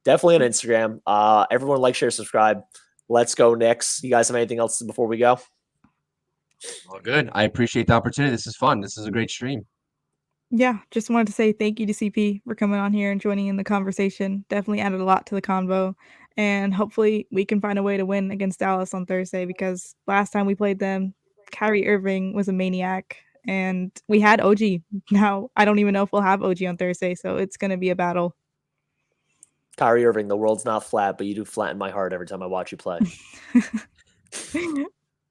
Definitely on Instagram. Everyone like, share, subscribe. Let's go Knicks. You guys have anything else before we go? Well, good. I appreciate the opportunity. This is fun. This is a great stream. Yeah, just wanted to say thank you to CP for coming on here and joining in the conversation. Definitely added a lot to the convo. And hopefully we can find a way to win against Dallas on Thursday, because last time we played them, Kyrie Irving was a maniac and we had OG. Now I don't even know if we'll have OG on Thursday, so it's going to be a battle. Kyrie Irving, the world's not flat, but you do flatten my heart every time I watch you play.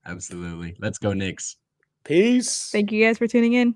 Absolutely. Let's go Knicks. Peace. Thank you guys for tuning in.